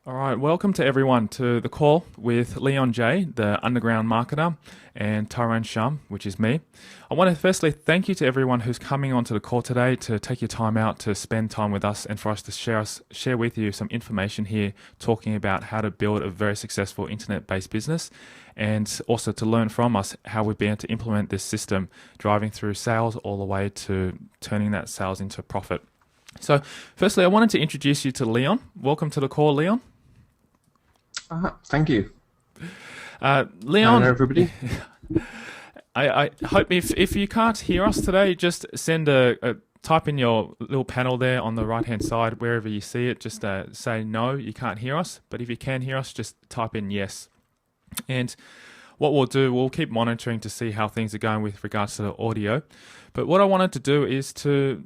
All right, welcome to everyone to the call with Leon J, the underground marketer, and Tyrone Shum, which is me. I want to firstly thank you to everyone who's coming onto the call today to take your time out to spend time with us and for us to share with you some information here talking about how to build a very successful internet-based business and also to learn from us how we've been able to implement this system driving through sales all the way to turning that sales into profit. So, firstly, I wanted to introduce you to Leon. Welcome to the call, Leon. Thank you. Leon, Hello, everybody. I hope if you can't hear us today, just send a type in your little panel there on the right hand side, wherever you see it, just say no, you can't hear us. But if you can hear us, just type in yes. And what we'll do, we'll keep monitoring to see how things are going with regards to the audio. But what I wanted to do is to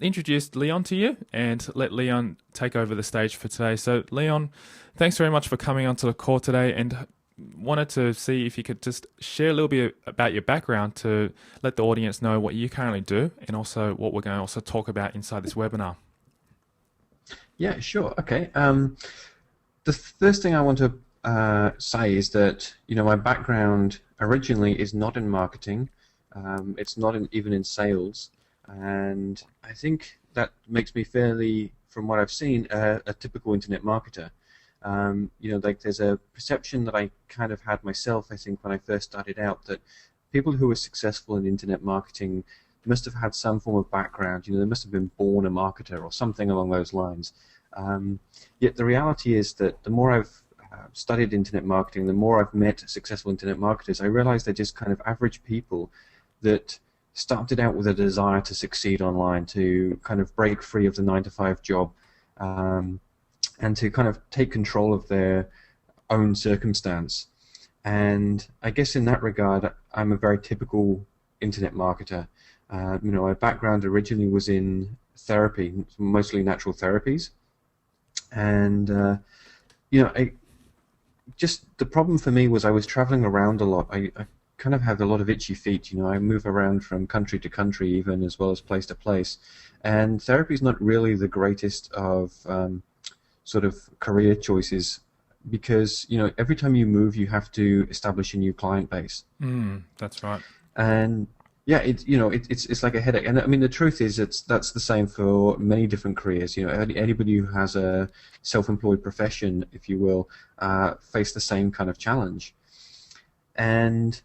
introduce Leon to you and let Leon take over the stage for today. So, Leon, thanks very much for coming onto the call today, and wanted to see if you could just share a little bit about your background to let the audience know what you currently do and also what we're going to also talk about inside this webinar. Yeah, sure. Okay. The first thing I want to say is that my background originally is not in marketing. It's not even in sales, and I think that makes me fairly, from what I've seen, a typical internet marketer. Like there's a perception that I kind of had myself, I think, when I first started out, that people who were successful in internet marketing must have had some form of background. They must have been born a marketer or something along those lines. Yet the reality is that the more I've studied internet marketing, the more I've met successful internet marketers, I realize they're just kind of average people that started out with a desire to succeed online, to kind of break free of the 9-to-5 job, and to kind of take control of their own circumstance. And I guess in that regard, I'm a very typical internet marketer. My background originally was in therapy, mostly natural therapies. And, just the problem for me was I was traveling around a lot. I kind of have a lot of itchy feet. I move around from country to country even, as well as place to place. And therapy is not really the greatest of sort of career choices, because every time you move you have to establish a new client base. That's right. And yeah, it's like a headache. And I mean, the truth is that's the same for many different careers. Anybody who has a self-employed profession, if you will, face the same kind of challenge. And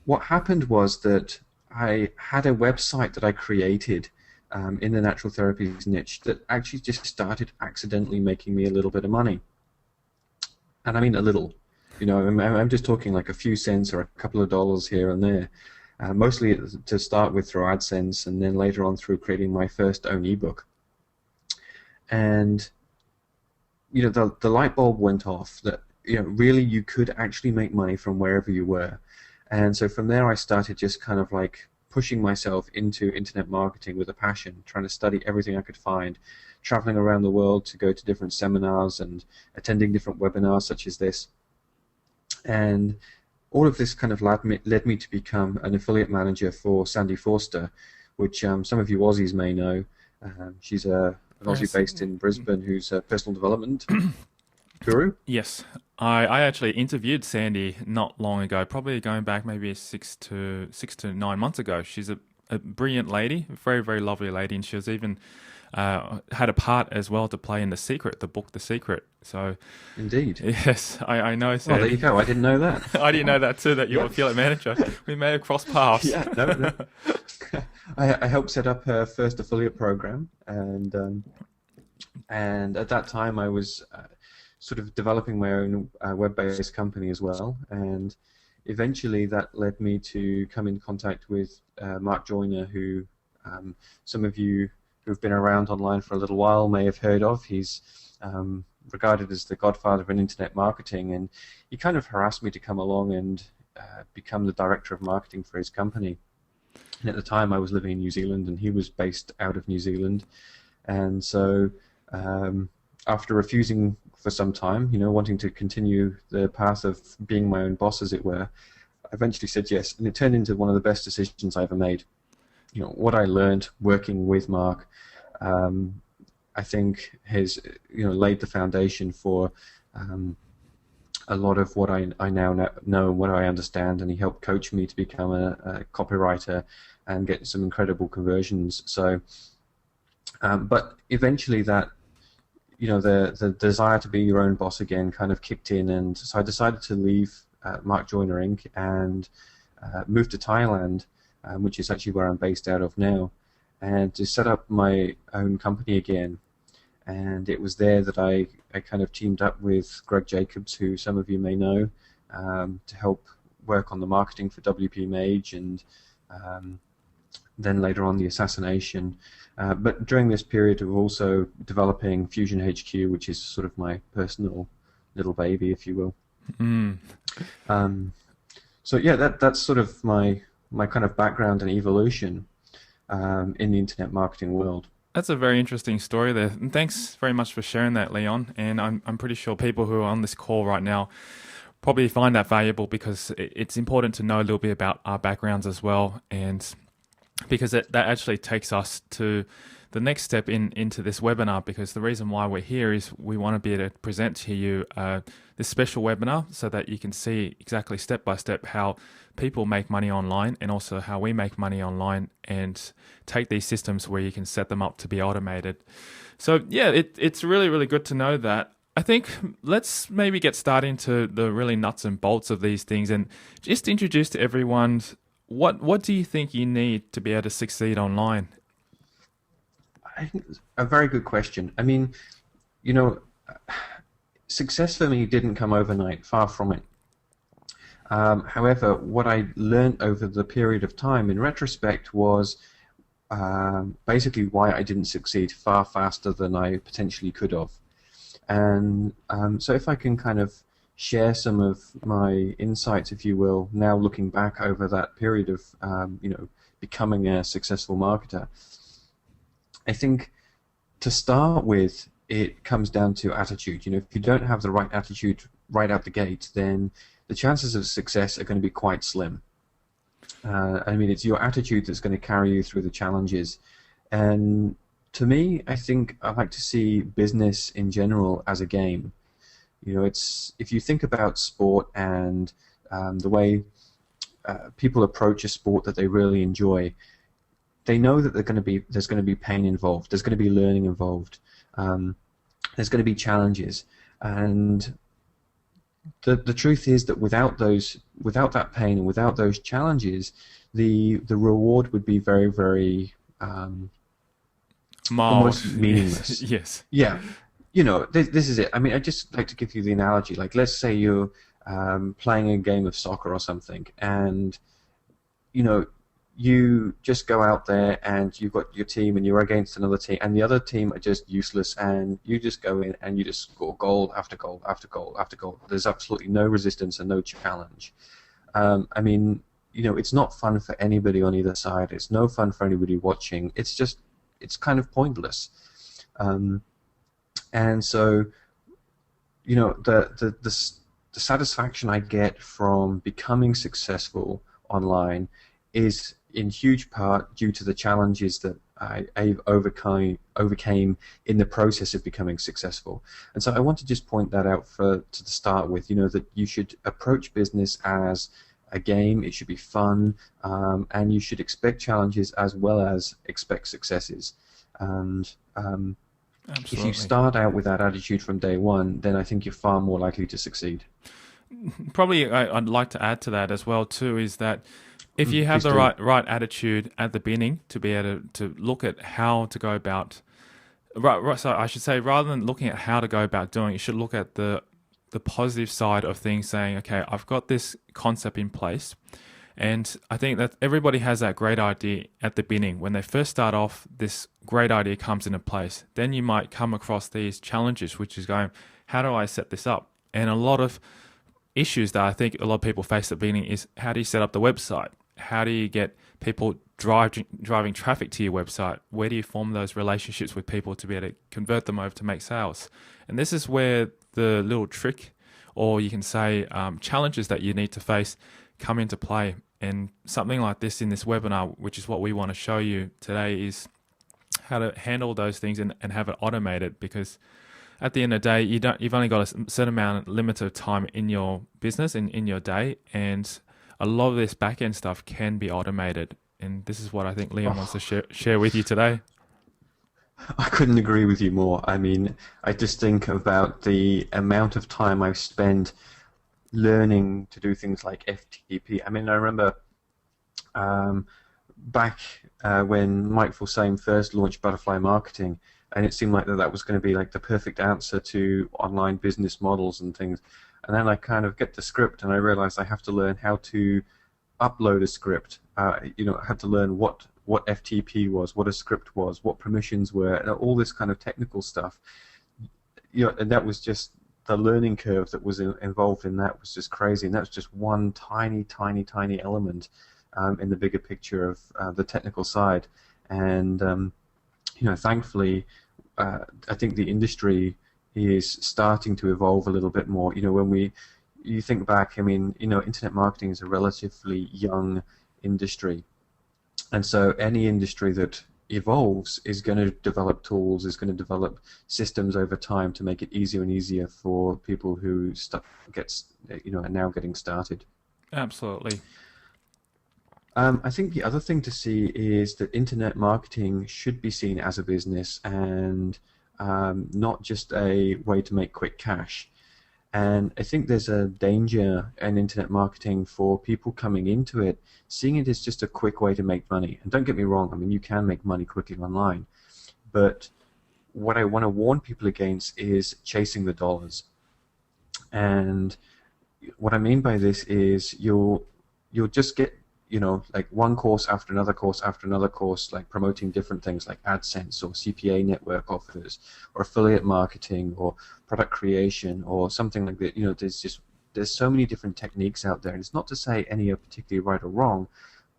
what happened was that I had a website that I created in the natural therapies niche that actually just started accidentally making me a little bit of money. And I mean a little. I'm just talking like a few cents or a couple of dollars here and there. Mostly to start with through AdSense, and then later on through creating my first own ebook. And the light bulb went off that really you could actually make money from wherever you were. And so from there I started just kind of like pushing myself into internet marketing with a passion, trying to study everything I could find, traveling around the world to go to different seminars and attending different webinars such as this. And all of this kind of led me to become an affiliate manager for Sandy Forster, which some of you Aussies may know. She's an Aussie based in Brisbane who's a personal development guru. Yes, I actually interviewed Sandy not long ago, probably going back maybe 6 to 9 months ago. She's a brilliant lady, a very, very lovely lady, and she was even had a part as well to play in the book The Secret. So, indeed, yes, I know. Sandy. Well, there you go. I didn't know that. I didn't know that too. That you're affiliate manager. We may have crossed paths. Yeah, no. I helped set up her first affiliate program, and at that time I was sort of developing my own web-based company as well, and eventually that led me to come in contact with Mark Joyner, who some of you who've been around online for a little while may have heard of. He's regarded as the godfather of internet marketing, and he kind of harassed me to come along and become the director of marketing for his company. And at the time I was living in New Zealand and he was based out of New Zealand, and so after refusing for some time, wanting to continue the path of being my own boss, as it were, I eventually said yes, and it turned into one of the best decisions I ever made. What I learned working with Mark I think has laid the foundation for a lot of what I now know and what I understand, and he helped coach me to become a copywriter and get some incredible conversions. So, but eventually that, the desire to be your own boss again kind of kicked in, and so I decided to leave Mark Joyner Inc. and move to Thailand, which is actually where I'm based out of now, and to set up my own company again. And it was there that I kind of teamed up with Greg Jacobs, who some of you may know, to help work on the marketing for WP Mage, and then later on the assassination. But during this period of also developing FusionHQ, which is sort of my personal little baby, if you will. So yeah, that's sort of my kind of background and evolution in the internet marketing world. That's a very interesting story there. And thanks very much for sharing that, Leon. And I'm pretty sure people who are on this call right now probably find that valuable, because it's important to know a little bit about our backgrounds as well. And because that actually takes us to the next step into this webinar, because the reason why we're here is we want to be able to present to you this special webinar so that you can see exactly step by step how people make money online, and also how we make money online, and take these systems where you can set them up to be automated. So yeah, it's really, really good to know that. I think let's maybe get started into the really nuts and bolts of these things, and just introduce to everyone, what do you think you need to be able to succeed online? I think it's a very good question. I mean, success for me didn't come overnight, far from it. However, what I learned over the period of time, in retrospect, was basically why I didn't succeed far faster than I potentially could have. And so if I can kind of share some of my insights, if you will, now looking back over that period of becoming a successful marketer, I think to start with, it comes down to attitude. If you don't have the right attitude right out the gate, then the chances of success are going to be quite slim. I mean, it's your attitude that's going to carry you through the challenges. And to me, I think I like to see business in general as a game. It's, if you think about sport and the way people approach a sport that they really enjoy, they know that there's going to be pain involved. There's going to be learning involved. There's going to be challenges, and the truth is that without that pain and without those challenges, the reward would be very, very almost meaningless. Yes. Yeah. This is it. I mean, I just like to give you the analogy. Like, let's say you're playing a game of soccer or something, and you just go out there and you've got your team and you're against another team, and the other team are just useless, and you just go in and you just score goal after goal after goal after goal. There's absolutely no resistance and no challenge. I mean, it's not fun for anybody on either side. It's no fun for anybody watching. It's kind of pointless. And so, the satisfaction I get from becoming successful online is in huge part due to the challenges that I overcame in the process of becoming successful. And so I want to just point that out to start with, that you should approach business as a game. It should be fun, and you should expect challenges as well as expect successes. And if you start out with that attitude from day one, then I think you're far more likely to succeed. Probably I'd like to add to that as well too, is that if you have the right attitude at the beginning, to be able to look at how to go about, so I should say, rather than looking at how to go about doing it, you should look at the positive side of things, saying, okay, I've got this concept in place. And I think that everybody has that great idea at the beginning. When they first start off, this great idea comes into place. Then you might come across these challenges, which is going, how do I set this up? And a lot of issues that I think a lot of people face at the beginning is, how do you set up the website? How do you get people driving traffic to your website? Where do you form those relationships with people to be able to convert them over to make sales? And this is where the little trick, or you can say challenges that you need to face, come into play. And something like this in this webinar, which is what we want to show you today, is how to handle those things and have it automated, because at the end of the day, you've only got a certain amount, limit of time in your business, in your day, and a lot of this back end stuff can be automated. And this is what I think Liam wants to share with you today. I couldn't agree with you more. I mean, I just think about the amount of time I've spent learning to do things like FTP. I mean, I remember back when Mike Forsyth first launched Butterfly Marketing, and it seemed like that was going to be like the perfect answer to online business models and things. And then I kind of get the script, and I realized I have to learn how to upload a script. I had to learn what FTP was, what a script was, what permissions were, and all this kind of technical stuff. And that was just the learning curve that was involved in that was just crazy, and that's just one tiny, tiny, tiny element in the bigger picture of the technical side. And thankfully, I think the industry is starting to evolve a little bit more. When you think back, I mean, internet marketing is a relatively young industry, and so any industry that evolves is going to develop tools, is going to develop systems over time to make it easier and easier for people who are now getting started. Absolutely. I think the other thing to see is that internet marketing should be seen as a business and not just a way to make quick cash. And I think there's a danger in internet marketing for people coming into it, seeing it as just a quick way to make money. And don't get me wrong, I mean, you can make money quickly online. But what I want to warn people against is chasing the dollars. And what I mean by this is you'll just get like one course after another course after another course, like promoting different things like AdSense or CPA network offers or affiliate marketing or product creation or something like that. There's so many different techniques out there, and it's not to say any are particularly right or wrong,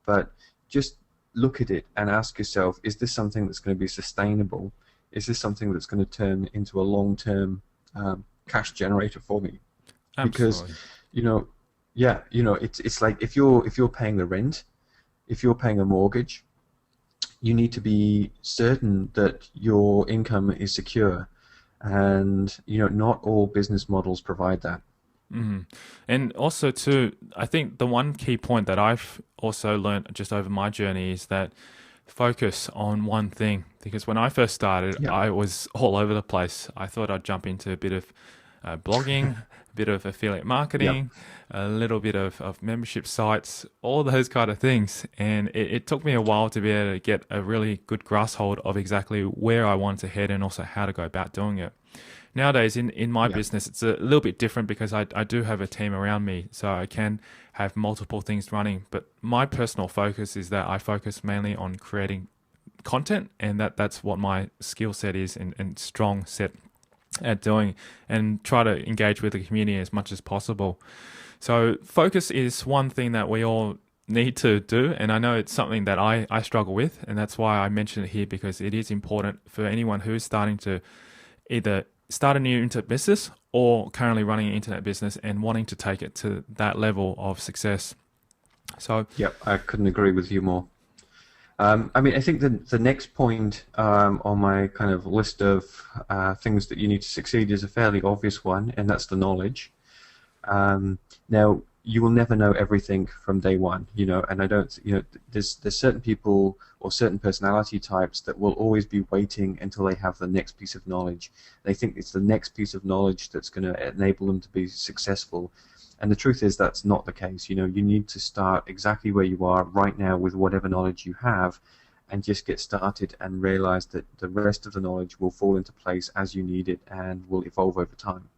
but just look at it and ask yourself, is this something that's going to be sustainable? Is this something that's going to turn into a long-term cash generator for me? Absolutely. Because it's like if you're paying the rent, if you're paying a mortgage, you need to be certain that your income is secure, and not all business models provide that. Mm-hmm. And also too, I think the one key point that I've also learned just over my journey is that focus on one thing. Because when I first started, I was all over the place. I thought I'd jump into a bit of blogging, a bit of affiliate marketing, a little bit of membership sites, all those kind of things. And it took me a while to be able to get a really good grasp hold of exactly where I wanted to head and also how to go about doing it. Nowadays, in my business, it's a little bit different because I do have a team around me, so I can have multiple things running. But my personal focus is that I focus mainly on creating content, and that's what my skill set is and strong set at doing, and try to engage with the community as much as possible. So focus is one thing that we all need to do, and I know it's something that I struggle with, and that's why I mention it here, because it is important for anyone who is starting to either start a new internet business or currently running an internet business and wanting to take it to that level of success. So I couldn't agree with you more. I mean, I think the next point on my kind of list of things that you need to succeed is a fairly obvious one, and that's the knowledge. Now, you will never know everything from day one, and I don't, there's certain people or certain personality types that will always be waiting until they have the next piece of knowledge. They think it's the next piece of knowledge that's going to enable them to be successful. And the truth is that's not the case. You need to start exactly where you are right now with whatever knowledge you have, and just get started and realize that the rest of the knowledge will fall into place as you need it and will evolve over time.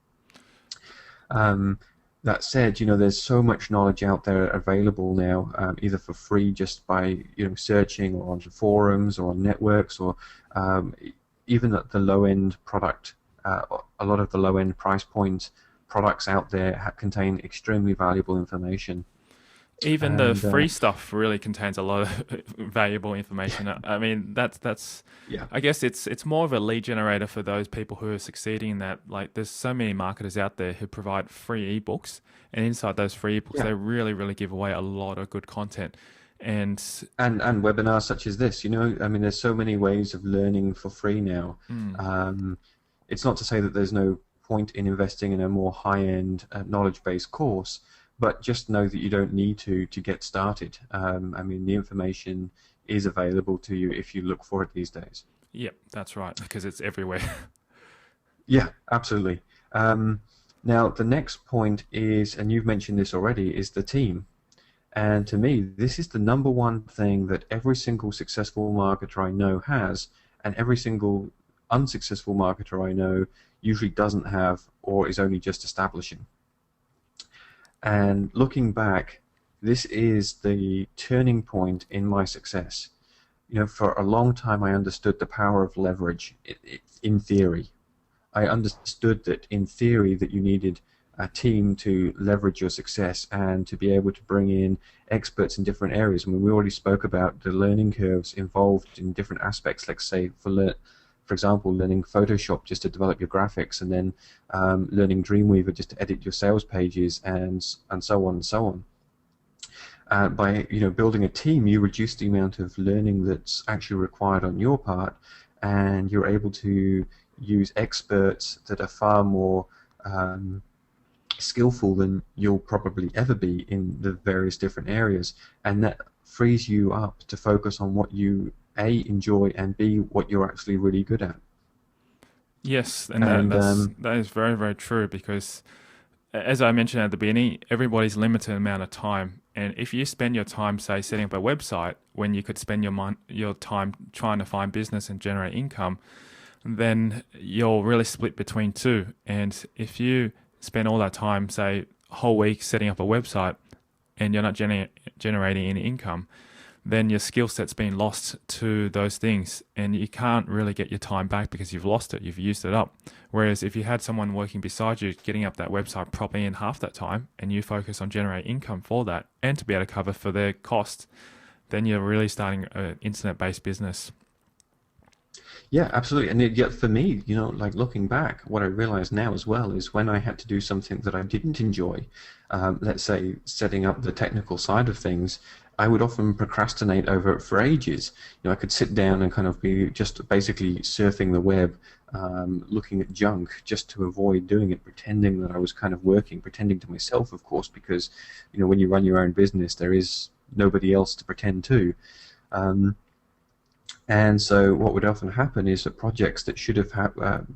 That said, there's so much knowledge out there available now, either for free just by searching, or on forums, or on networks, or even at the low-end product. A lot of the low-end price point products out there contain extremely valuable information. Even the free stuff really contains a lot of valuable information. I mean, that's I guess it's more of a lead generator for those people who are succeeding in that. Like, there's so many marketers out there who provide free ebooks, and inside those free ebooks, they really, really give away a lot of good content. And And webinars such as this, I mean, there's so many ways of learning for free now. Um, it's not to say that there's no point in investing in a more high-end knowledge-based course, but just know that you don't need to get started. I mean, the information is available to you if you look for it these days. yeah, that's right, because it's everywhere. Yeah, absolutely. Now, the next point is, and you've mentioned this already, is the team. And to me, this is the number one thing that every single successful marketer I know has, and every single unsuccessful marketer I know usually doesn't have or is only just establishing. And looking back, this is the turning point in my success. For a long time I understood the power of leverage in theory. I understood that in theory that you needed a team to leverage your success and to be able to bring in experts in different areas. I mean, we already spoke about the learning curves involved in different aspects, like say for example, learning Photoshop just to develop your graphics, and then learning Dreamweaver just to edit your sales pages, and so on and so on. By building a team, you reduce the amount of learning that's actually required on your part, and you're able to use experts that are far more skillful than you'll probably ever be in the various different areas, and that frees you up to focus on what you A, enjoy, and B, what you're actually really good at. Yes, and And that is very, very true, because as I mentioned at the beginning, everybody's limited amount of time, and if you spend your time, say, setting up a website when you could spend your time trying to find business and generate income, then you're really split between two. And if you spend all that time, say, a whole week setting up a website, and you're not generating any income, then your skill set's been lost to those things, and you can't really get your time back because you've lost it, you've used it up. Whereas if you had someone working beside you getting up that website properly in half that time, and you focus on generating income for that and to be able to cover for their costs, then you're really starting an internet-based business. yeah, absolutely. And yet for me, like looking back, what I realize now as well is when I had to do something that I didn't enjoy, let's say setting up the technical side of things, I would often procrastinate over it for ages. I could sit down and kind of be just basically surfing the web, looking at junk just to avoid doing it, pretending that I was kind of working, pretending to myself, of course, because when you run your own business, there is nobody else to pretend to. And so what would often happen is that projects that should have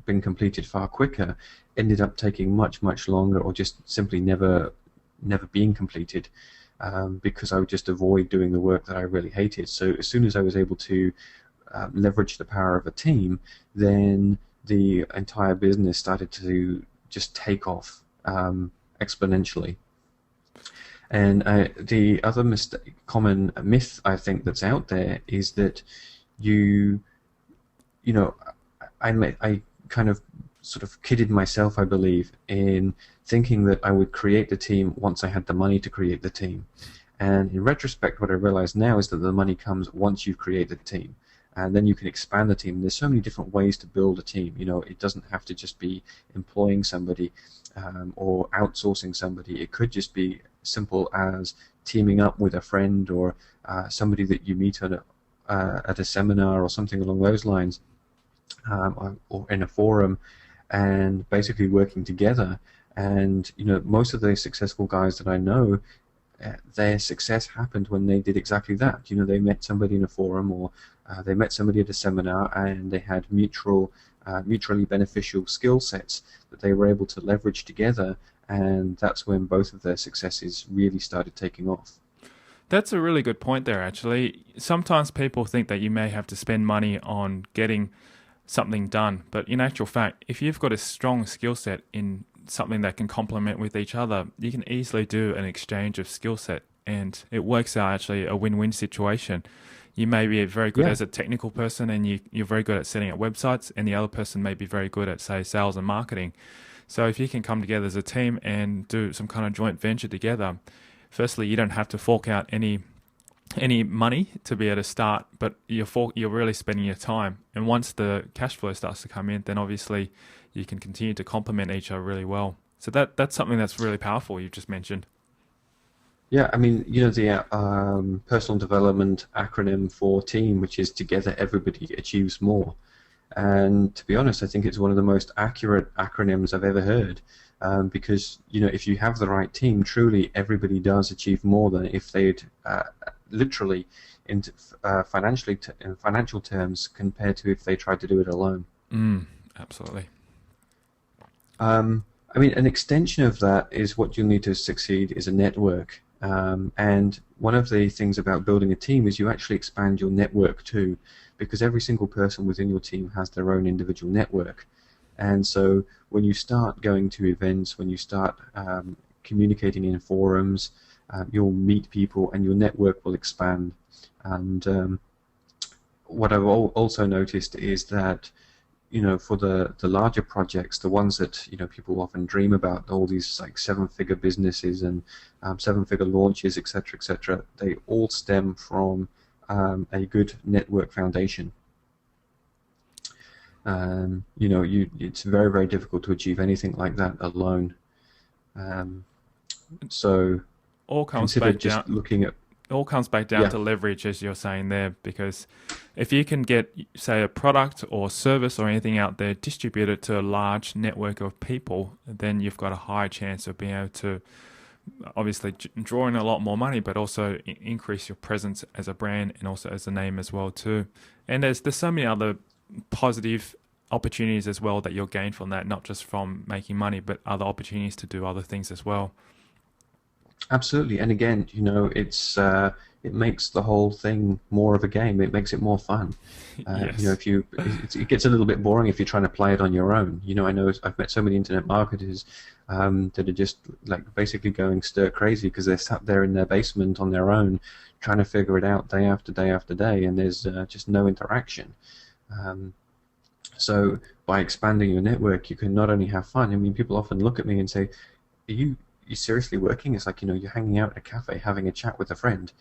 been completed far quicker ended up taking much, much longer, or just simply never being completed, because I would just avoid doing the work that I really hated. So as soon as I was able to leverage the power of a team, then the entire business started to just take off exponentially. And the other common myth I think that's out there is that I kind of sort of kidded myself, I believe, in thinking that I would create the team once I had the money to create the team. And in retrospect, what I realize now is that the money comes once you've created the team. And then you can expand the team. There's so many different ways to build a team. It doesn't have to just be employing somebody or outsourcing somebody. It could just be simple as teaming up with a friend or somebody that you meet at a seminar or something along those lines, or in a forum, and basically working together. And most of the successful guys that I know, their success happened when they did exactly that. They met somebody in a forum, or they met somebody at a seminar, and they had mutually beneficial skill sets that they were able to leverage together, and that's when both of their successes really started taking off. That's a really good point there, actually. Sometimes people think that you may have to spend money on getting something done, but in actual fact, if you've got a strong skill set in something that can complement with each other, you can easily do an exchange of skill set, and it works out actually a win-win situation. You may be very good as a technical person, and you're very good at setting up websites, and the other person may be very good at, say, sales and marketing. So if you can come together as a team and do some kind of joint venture together, firstly, you don't have to fork out any money to be able to start, but you're really spending your time. And once the cash flow starts to come in, then obviously you can continue to complement each other really well. So that's something that's really powerful you just mentioned. Yeah, I mean, the personal development acronym for team, which is together everybody achieves more. And to be honest, I think it's one of the most accurate acronyms I've ever heard. Because if you have the right team, truly everybody does achieve more than if they'd literally, in in financial terms, compared to if they tried to do it alone. Absolutely. I mean, an extension of that is what you'll need to succeed is a network. And one of the things about building a team is you actually expand your network too, because every single person within your team has their own individual network. And so when you start going to events, when you start communicating in forums, you'll meet people and your network will expand. And what I've also noticed is that for the larger projects, the ones that people often dream about, all these like seven-figure businesses and seven-figure launches, etc., they all stem from a good network foundation. It's very, very difficult to achieve anything like that alone. So All comes consider back just down. looking at It all comes back down yeah. to leverage, as you're saying there, because if you can get, say, a product or service or anything out there distributed to a large network of people, then you've got a high chance of being able to obviously draw in a lot more money, but also increase your presence as a brand and also as a name as well too. And there's so many other positive opportunities as well that you'll gain from that, not just from making money, but other opportunities to do other things as well. Absolutely, and again, it makes the whole thing more of a game. It makes it more fun. Yes. If it gets a little bit boring if you're trying to play it on your own. I know I've met so many internet marketers that are just like basically going stir crazy because they're sat there in their basement on their own, trying to figure it out day after day after day, and there's just no interaction. Um, so by expanding your network, you can not only have fun. I mean, people often look at me and say, "Are you seriously working?" It's like, you're hanging out at a cafe having a chat with a friend.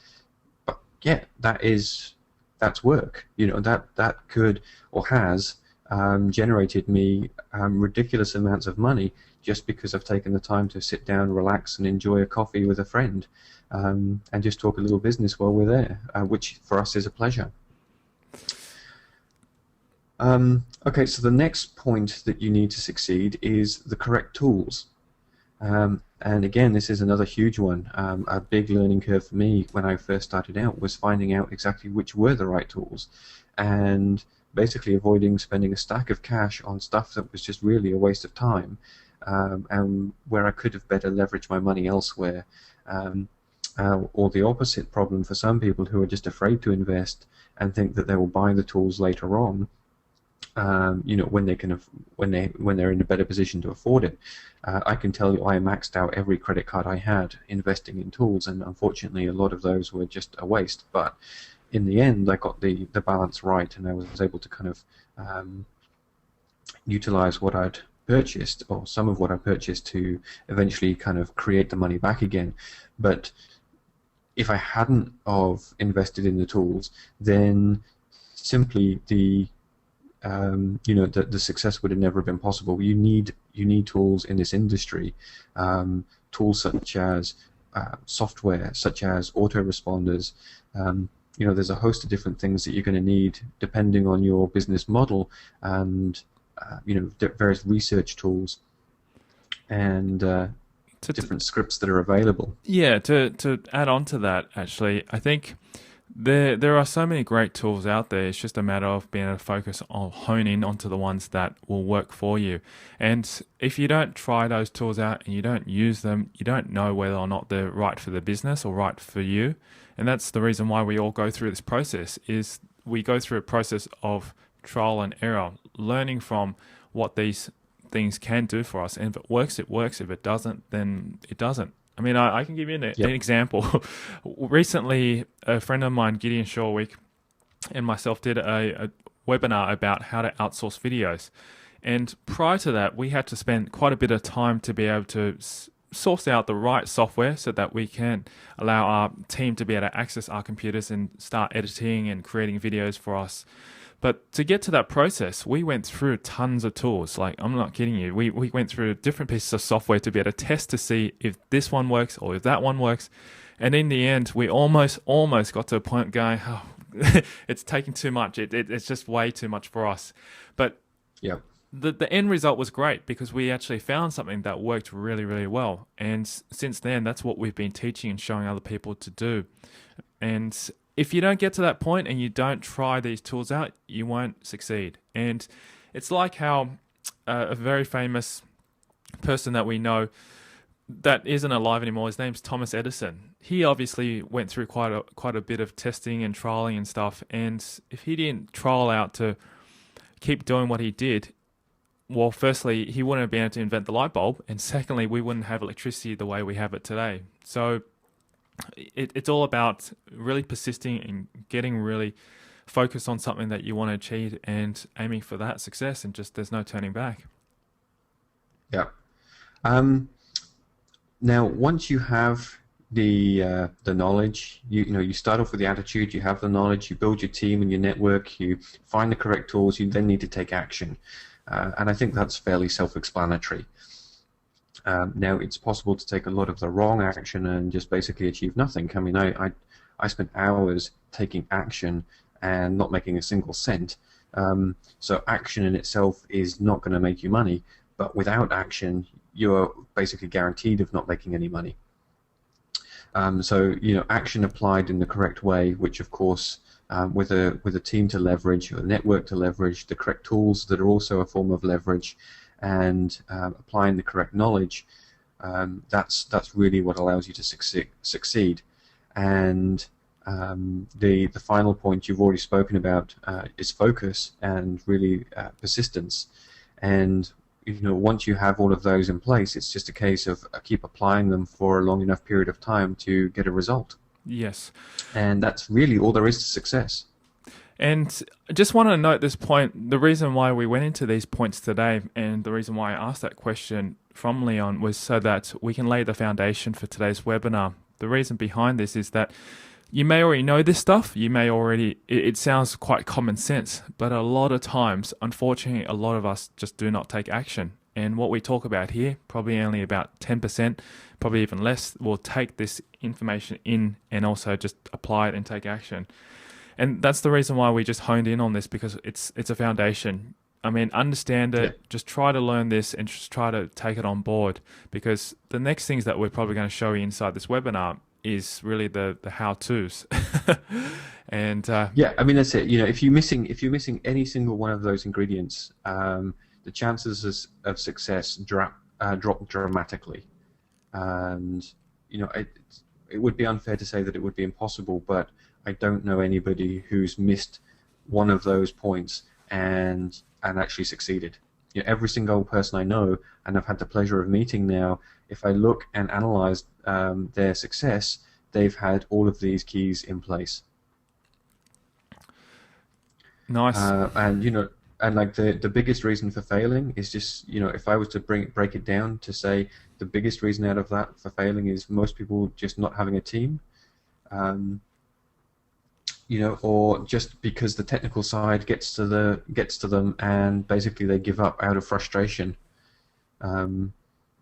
But yeah, that's work. That could or has generated me ridiculous amounts of money just because I've taken the time to sit down, relax, and enjoy a coffee with a friend, and just talk a little business while we're there, which for us is a pleasure. Okay, so the next point that you need to succeed is the correct tools. And again, this is another huge one. A big learning curve for me when I first started out was finding out exactly which were the right tools, and basically avoiding spending a stack of cash on stuff that was just really a waste of time, and where I could have better leveraged my money elsewhere. Or the opposite problem for some people who are just afraid to invest and think that they will buy the tools later on. When they can, when they're in a better position to afford it. I can tell you, I maxed out every credit card I had investing in tools, and unfortunately, a lot of those were just a waste. But in the end, I got the balance right, and I was able to kind of utilize what I'd purchased, or some of what I purchased, to eventually kind of create the money back again. But if I hadn't of invested in the tools, then simply the success would have never been possible. You need tools in this industry, tools such as software, such as autoresponders. There's a host of different things that you're going to need depending on your business model, and various research tools and different scripts that are available. Yeah, to add on to that, actually, I think there are so many great tools out there. It's just a matter of being able to focus on honing onto the ones that will work for you. And if you don't try those tools out and you don't use them, you don't know whether or not they're right for the business or right for you. And that's the reason why we all go through this process, is we go through a process of trial and error, learning from what these things can do for us. And if it works, it works. If it doesn't, then it doesn't. I mean, I can give you an example. Recently, a friend of mine, Gideon Shorwick, and myself did a webinar about how to outsource videos. And prior to that, we had to spend quite a bit of time to be able to source out the right software so that we can allow our team to be able to access our computers and start editing and creating videos for us. But to get to that process, we went through tons of tools. Like, I'm not kidding you. We went through different pieces of software to be able to test to see if this one works or if that one works. And in the end, we almost got to a point going, oh, it's taking too much. It's just way too much for us. But Yeah. the end result was great because we actually found something that worked really, really well. And since then, that's what we've been teaching and showing other people to do. And if you don't get to that point and you don't try these tools out, you won't succeed. And it's like how a very famous person that we know that isn't alive anymore, his name's Thomas Edison. He obviously went through quite a bit of testing and trialing and stuff. And if he didn't trial out to keep doing what he did, well, firstly, he wouldn't have been able to invent the light bulb, and secondly, we wouldn't have electricity the way we have it today. So it's all about really persisting and getting really focused on something that you want to achieve and aiming for that success, and just there's no turning back. Yeah. Now, once you have the knowledge, you start off with the attitude, you have the knowledge, you build your team and your network, you find the correct tools, you then need to take action. And I think that's fairly self-explanatory. Now, it's possible to take a lot of the wrong action and just basically achieve nothing. I mean, I spent hours taking action and not making a single cent. So action in itself is not going to make you money, but without action, you're basically guaranteed of not making any money. So, action applied in the correct way, which of course, with a team to leverage, a network to leverage, the correct tools that are also a form of leverage, and applying the correct knowledge, that's really what allows you to succeed. And the final point you've already spoken about is focus and really persistence. And once you have all of those in place, it's just a case of keep applying them for a long enough period of time to get a result. Yes. And that's really all there is to success. And I just want to note this point, the reason why we went into these points today and the reason why I asked that question from Leon was so that we can lay the foundation for today's webinar. The reason behind this is that you may already know this stuff, it sounds quite common sense, but a lot of times, unfortunately, a lot of us just do not take action. And what we talk about here, probably only about 10%, probably even less, will take this information in and also just apply it and take action. And that's the reason why we just honed in on this, because it's a foundation. I mean, understand it, just try to learn this and just try to take it on board, because the next things that we're probably going to show you inside this webinar is really the how-tos. And yeah, I mean, that's it. If you're missing any single one of those ingredients, the chances of success drop dramatically. And it would be unfair to say that it would be impossible, but I don't know anybody who's missed one of those points and actually succeeded. Every single person I know, and I've had the pleasure of meeting now, if I look and analyze their success, they've had all of these keys in place. Nice. And like the biggest reason for failing is just, if I was to break it down to say the biggest reason out of that for failing is most people just not having a team, or just because the technical side gets to them and basically they give up out of frustration.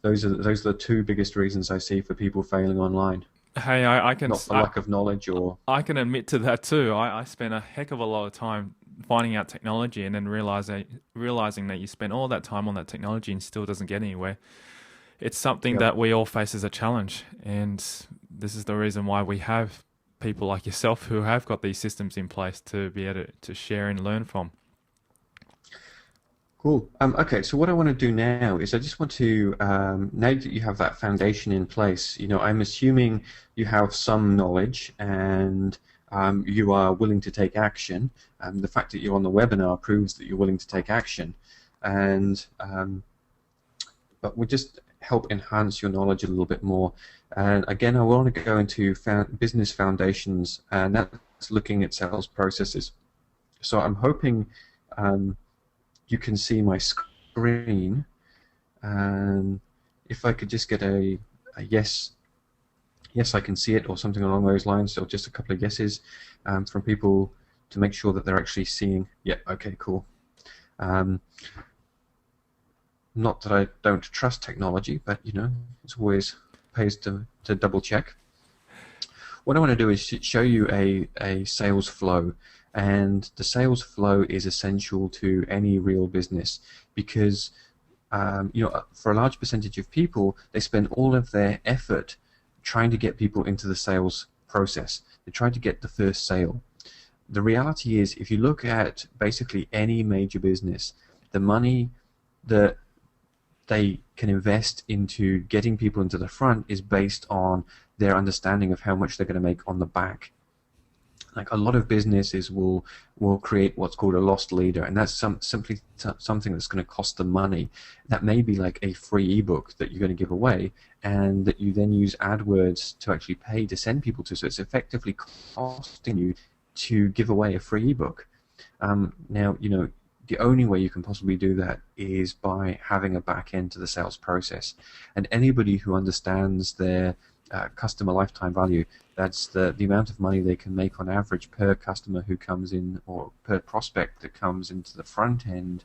Those are the two biggest reasons I see for people failing online. Hey, I can not for lack of knowledge or. I can admit to that too. I spent a heck of a lot of time finding out technology and then realizing that you spent all that time on that technology and still doesn't get anywhere. It's something that we all face as a challenge, and this is the reason why we have people like yourself who have got these systems in place to be able to share and learn from. Cool. Okay, so what I want to do now is I just want to, now that you have that foundation in place, I'm assuming you have some knowledge and you are willing to take action. The fact that you're on the webinar proves that you're willing to take action. And but we just help enhance your knowledge a little bit more. And again, I want to go into business foundations, and that's looking at sales processes. So I'm hoping you can see my screen, and if I could just get a yes, I can see it, or something along those lines, or just a couple of yeses from people to make sure that they're actually seeing. Yeah, okay, cool. Not that I don't trust technology, but it's always pays to double check. what I want to do is show you a sales flow. And the sales flow is essential to any real business because for a large percentage of people, they spend all of their effort trying to get people into the sales process. They try to get the first sale. The reality is, if you look at basically any major business, the money that they can invest into getting people into the front is based on their understanding of how much they're going to make on the back. Like a lot of businesses will create what's called a lost leader, and that's simply something that's going to cost them money. That may be like a free ebook that you're going to give away, and that you then use AdWords to actually pay to send people to. So it's effectively costing you to give away a free ebook. Now, the only way you can possibly do that is by having a back end to the sales process. And anybody who understands their customer lifetime value, that's the amount of money they can make on average per customer who comes in, or per prospect that comes into the front end,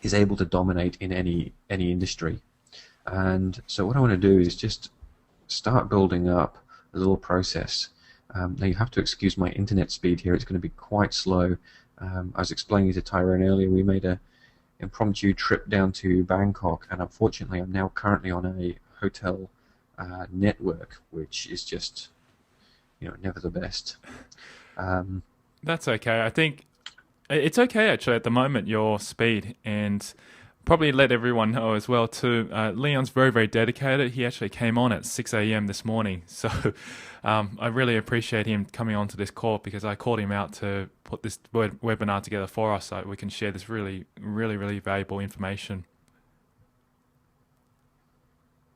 is able to dominate in any industry. And so what I want to do is just start building up a little process. Now you have to excuse my internet speed here, it's going to be quite slow. I was explaining to Tyrone earlier, we made an impromptu trip down to Bangkok, and unfortunately I'm now currently on a hotel network, which is just, never the best. That's okay. I think it's okay actually at the moment, your speed, and probably let everyone know as well too. Leon's very, very dedicated. He actually came on at 6 a.m. this morning, so I really appreciate him coming on to this call, because I called him out to put this webinar together for us so we can share this really, really, really valuable information.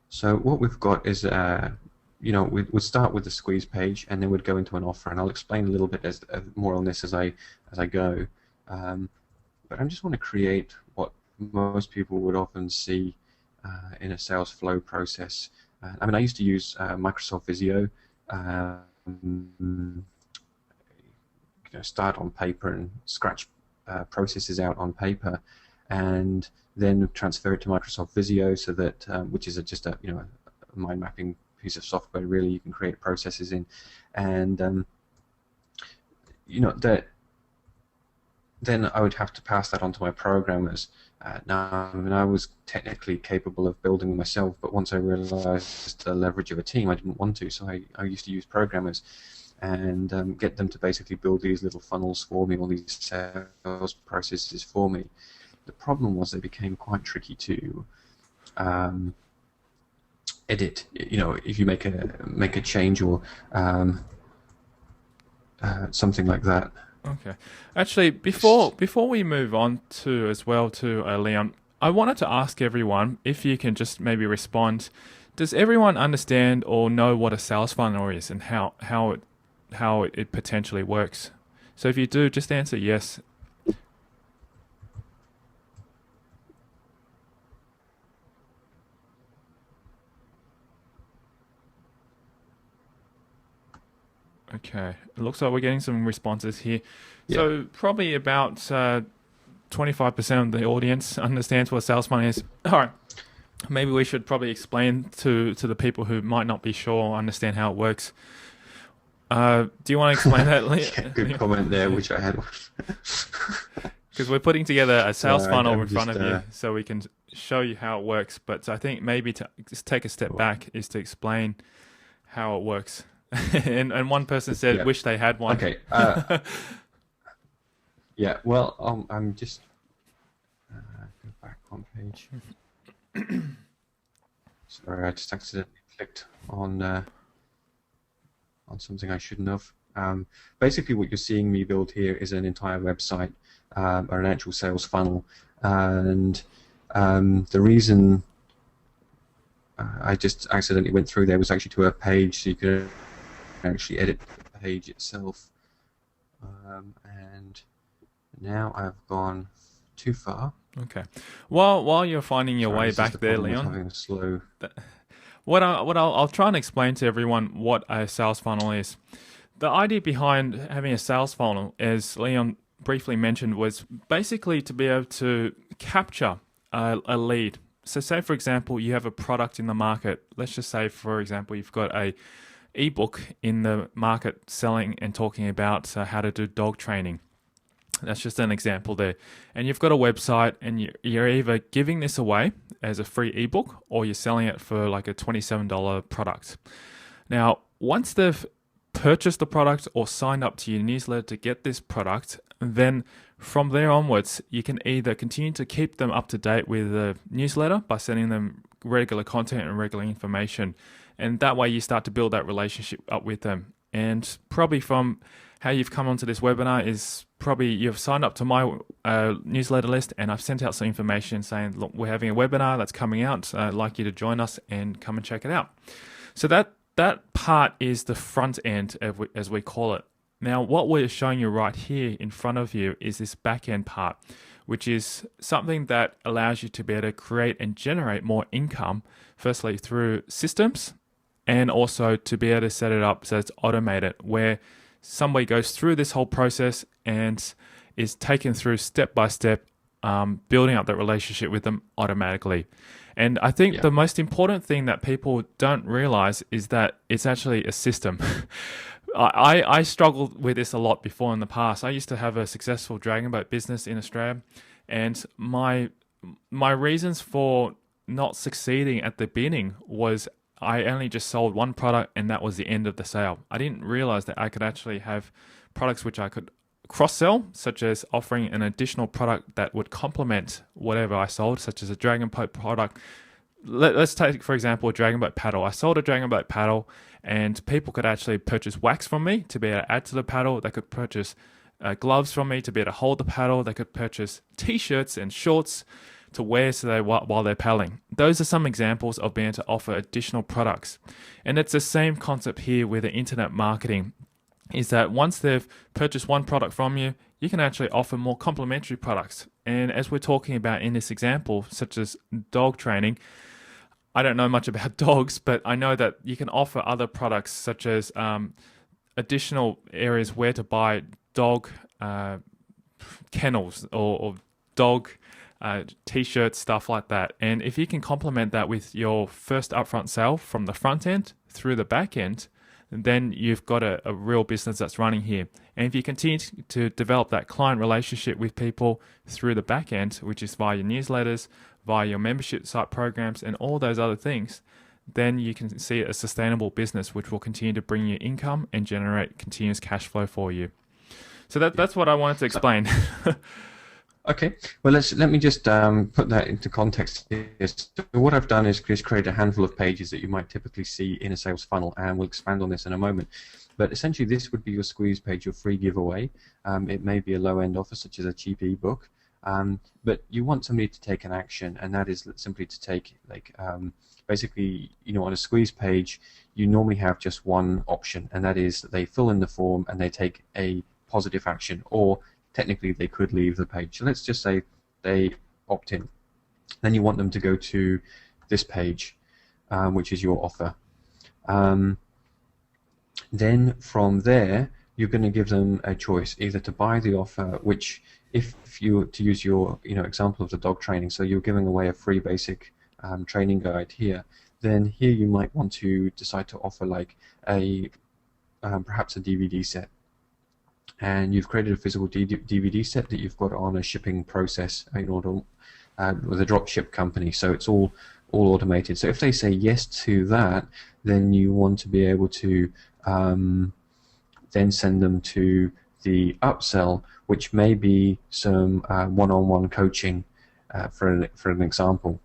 So what we've got is, we'd start with the squeeze page, and then we'd go into an offer, and I'll explain a little bit more on this as I go. But I just want to create what most people would often see in a sales flow process. I used to use Microsoft Visio. Start on paper and scratch processes out on paper, and then transfer it to Microsoft Visio, so that which is just a mind mapping piece of software really you can create processes in, and that then I would have to pass that on to my programmers. Now, I was technically capable of building them myself, but once I realized the leverage of a team, I didn't want to, so I used to use programmers and get them to basically build these little funnels for me, all these sales processes for me. The problem was they became quite tricky to edit. If you make a change or something like that. Okay. Actually, before we move on to Leon, I wanted to ask everyone if you can just maybe respond. Does everyone understand or know what a sales funnel is and how it potentially works? So if you do, just answer yes. Okay, it looks like we're getting some responses here. Yeah. So probably about 25% of the audience understands what a sales funnel is. All right, maybe we should probably explain to the people who might not be sure or understand how it works. Do you want to explain that, Leon? Yeah, good comment there, which I had. Because we're putting together a sales funnel in front of you so we can show you how it works. But I think maybe to just take a step back is to explain how it works. and one person said, wish they had one. Okay. Yeah, well, I'm just go back one page. Sorry, I just accidentally clicked on something I shouldn't have. Basically, what you're seeing me build here is an entire website or an actual sales funnel, and the reason I just accidentally went through there was actually to a page, so you could actually edit the page itself. And now I've gone too far. Okay. While you're finding your way back there, Leon, having a slow. I'll try and explain to everyone what a sales funnel is. The idea behind having a sales funnel, as Leon briefly mentioned, was basically to be able to capture a lead. So say, for example, you have a product in the market. Let's just say, for example, you've got a ebook in the market selling and talking about how to do dog training. That's just an example there. And you've got a website and you're either giving this away as a free ebook or you're selling it for like a $27 product. Now, once they've purchased the product or signed up to your newsletter to get this product, then from there onwards, you can either continue to keep them up to date with the newsletter by sending them regular content and regular information. And that way you start to build that relationship up with them. And probably from how you've come onto this webinar is probably you've signed up to my newsletter list and I've sent out some information saying, look, we're having a webinar that's coming out. I'd like you to join us and come and check it out. So that part is the front end, as we call it. Now, what we're showing you right here in front of you is this back end part, which is something that allows you to be able to create and generate more income, firstly through systems, and also to be able to set it up so it's automated, where somebody goes through this whole process and is taken through step by step, building up that relationship with them automatically. And I think the most important thing that people don't realize is that it's actually a system. I struggled with this a lot before in the past. I used to have a successful dragon boat business in Australia, and my reasons for not succeeding at the beginning was I only just sold one product and that was the end of the sale. I didn't realize that I could actually have products which I could cross-sell, such as offering an additional product that would complement whatever I sold, such as a dragon boat product. Let's take, for example, a dragon boat paddle. I sold a dragon boat paddle and people could actually purchase wax from me to be able to add to the paddle. They could purchase gloves from me to be able to hold the paddle. They could purchase t-shirts and shorts to wear while they're paddling. Those are some examples of being able to offer additional products. And it's the same concept here with the internet marketing, is that once they've purchased one product from you, you can actually offer more complementary products. And as we're talking about in this example, such as dog training, I don't know much about dogs, but I know that you can offer other products such as additional areas where to buy dog kennels or dog t-shirts, stuff like that. And if you can complement that with your first upfront sale from the front end through the back end, then you've got a real business that's running here. And if you continue to develop that client relationship with people through the back end, which is via your newsletters, via your membership site programs, and all those other things, then you can see a sustainable business which will continue to bring you income and generate continuous cash flow for you. So that's what I wanted to explain. Okay, well let me just put that into context here. So what I've done is just create a handful of pages that you might typically see in a sales funnel, and we'll expand on this in a moment. But essentially this would be your squeeze page, your free giveaway. It may be a low-end offer such as a cheap ebook, but you want somebody to take an action, and that is simply to take, like, basically, on a squeeze page you normally have just one option, and that is they fill in the form and they take a positive action, or technically they could leave the page. So let's just say they opt in. Then you want them to go to this page, which is your offer. Then from there, you're going to give them a choice, either to buy the offer, which, if you to use your example of the dog training, so you're giving away a free basic training guide here. Then here you might want to decide to offer like a perhaps a DVD set. And you've created a physical DVD set that you've got on a shipping process in order with a drop ship company, so it's all automated. So if they say yes to that, then you want to be able to then send them to the upsell, which may be some one-on-one coaching for an example.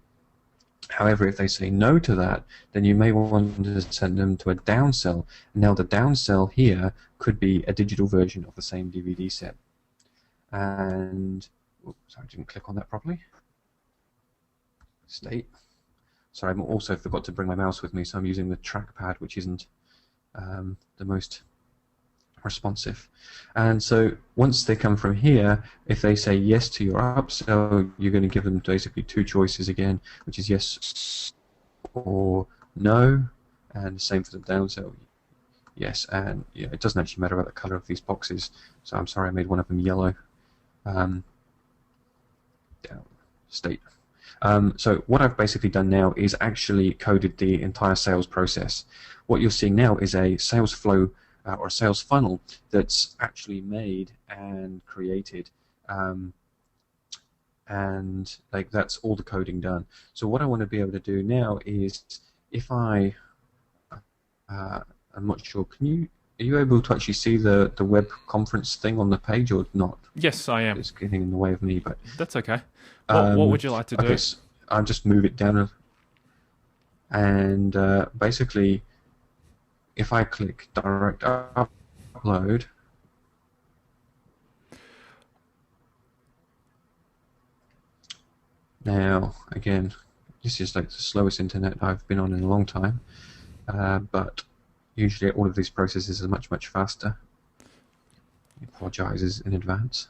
However, if they say no to that, then you may want to send them to a downsell. Now, the downsell here could be a digital version of the same DVD set. And, oops, sorry, I didn't click on that properly. State. Sorry, I also forgot to bring my mouse with me, so I'm using the trackpad, which isn't the most responsive. And so once they come from here, if they say yes to your upsell, you're going to give them basically two choices again, which is yes or no, and the same for the downsell. Yes, and it doesn't actually matter about the color of these boxes, so I'm sorry I made one of them yellow. Down, state. So what I've basically done now is actually coded the entire sales process. What you're seeing now is a sales flow or a sales funnel that's actually made and created. And like that's all the coding done. So what I want to be able to do now is, if I'm not sure, are you able to actually see the web conference thing on the page or not? Yes, I am. It's getting in the way of me, but That's okay. What would you like to do? Okay, so I'll just move it down, and basically, if I click direct upload, now again, this is like the slowest internet I've been on in a long time, but usually all of these processes are much faster. He apologizes in advance.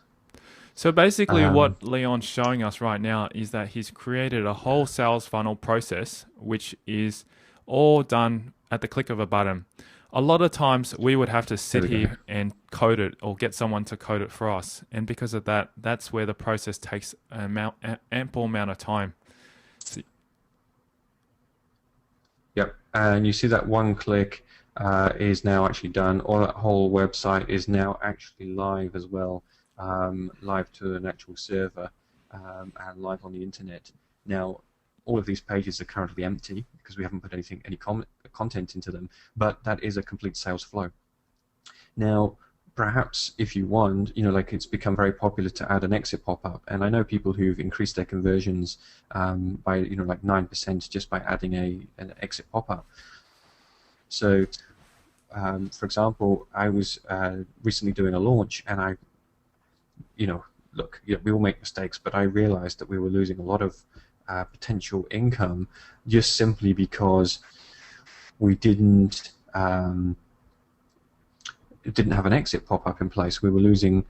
So basically what Leon's showing us right now is that he's created a whole sales funnel process, which is all done at the click of a button. A lot of times we would have to sit here and code it or get someone to code it for us. And because of that, that's where the process takes an ample amount of time. Yep, and you see that one click is now actually done, or that whole website is now actually live as well, live to an actual server and live on the internet. Now, all of these pages are currently empty because we haven't put any content into them, but that is a complete sales flow. Now, perhaps if you want, like it's become very popular to add an exit pop-up, and I know people who've increased their conversions by like 9% just by adding an exit pop-up. So, for example, I was recently doing a launch, and look, we all make mistakes, but I realized that we were losing a lot of potential income just simply because we didn't have an exit pop-up in place. We were losing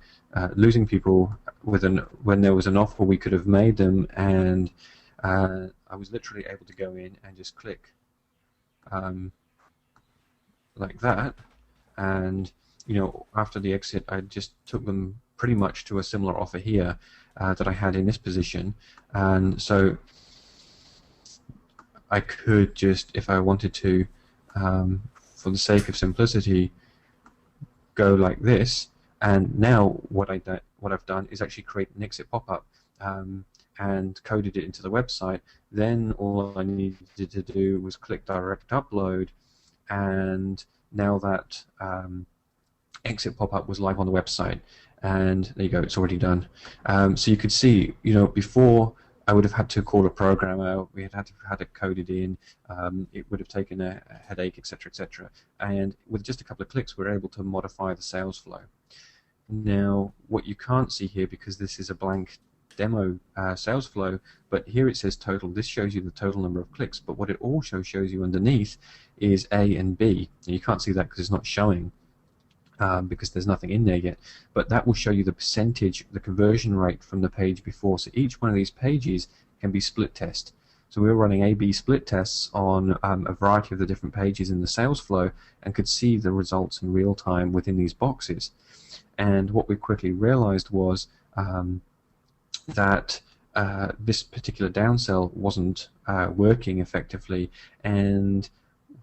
people when there was an offer we could have made them, and I was literally able to go in and just click like that, and after the exit I just took them pretty much to a similar offer here that I had in this position, and so I could just, if I wanted to, for the sake of simplicity, go like this, and now what I've done is actually create an exit pop-up and coded it into the website. Then all I needed to do was click direct upload, and now that exit pop-up was live on the website, and there you go, it's already done. So you could see, before I would have had to call a programmer, we had it coded in, it would have taken a headache, etc., etc. And with just a couple of clicks, we're able to modify the sales flow. Now, what you can't see here, because this is a blank demo sales flow, but here it says total. This shows you the total number of clicks, but what it also shows you underneath is A and B. And you can't see that because it's not showing, because there's nothing in there yet, but that will show you the percentage, the conversion rate from the page before. So each one of these pages can be split test. So we were running A/B split tests on a variety of the different pages in the sales flow, and could see the results in real time within these boxes. And what we quickly realized was that this particular downsell wasn't working effectively, and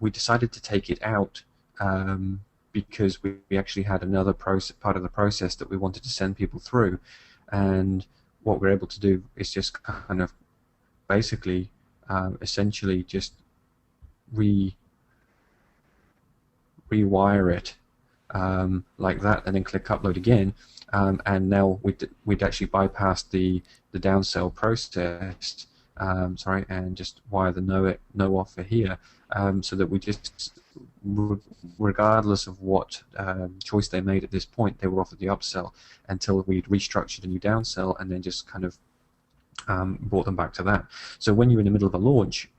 we decided to take it out because we actually had another part of the process that we wanted to send people through. And what we're able to do is just kind of basically essentially just rewire it like that, and then click upload again, and now we'd actually bypassed the downsell process, and just wire the no offer here, so that we just, regardless of what choice they made at this point, they were offered the upsell until we'd restructured a new downsell, and then just kind of brought them back to that. So when you're in the middle of a launch,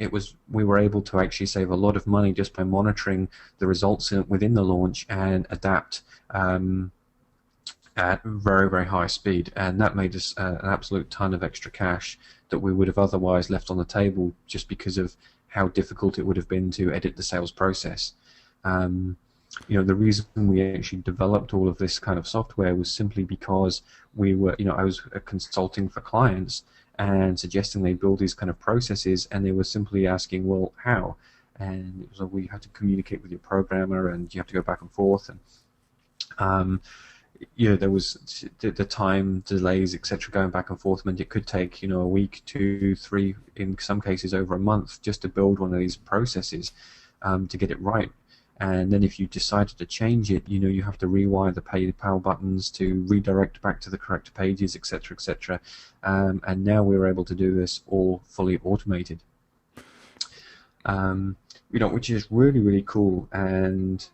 we were able to actually save a lot of money just by monitoring the results within the launch and adapt at very high speed, and that made us an absolute ton of extra cash that we would have otherwise left on the table just because of how difficult it would have been to edit the sales process. The reason we actually developed all of this kind of software was simply because we were, I was consulting for clients, and suggesting they build these kind of processes, and they were simply asking, well, how? And it was like, well, you have to communicate with your programmer, and you have to go back and forth, and there was the time delays, etc., going back and forth meant it could take, a week, 2, 3, in some cases over a month, just to build one of these processes to get it right. And then if you decided to change it, you have to rewire the PayPal buttons to redirect back to the correct pages, etc., etc. And now we're able to do this all fully automated. Which is really, really cool. And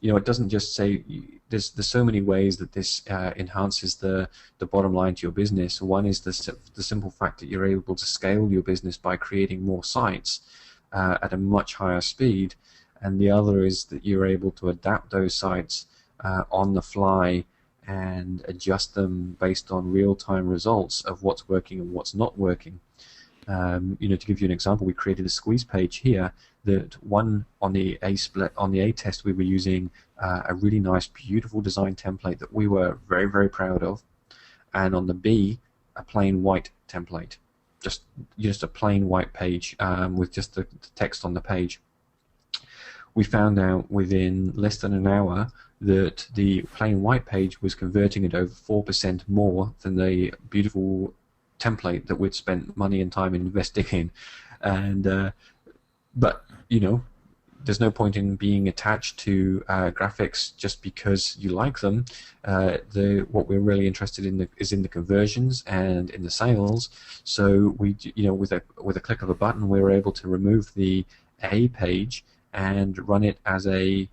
it doesn't just say there's so many ways that this enhances the bottom line to your business. One is the simple fact that you're able to scale your business by creating more sites at a much higher speed, and the other is that you're able to adapt those sites on the fly and adjust them based on real-time results of what's working and what's not working. To give you an example, we created a squeeze page here that one on the A test we were using a really nice, beautiful design template that we were very, very proud of, and on the B, a plain white template, just a plain white page with just the text on the page. We found out within less than an hour that the plain white page was converting at over 4% more than the beautiful template that we'd spent money and time investing in. And but there's no point in being attached to graphics just because you like them. What we're really interested in is in the conversions and in the sales. So we, with a click of a button, we're able to remove the A page and run it as a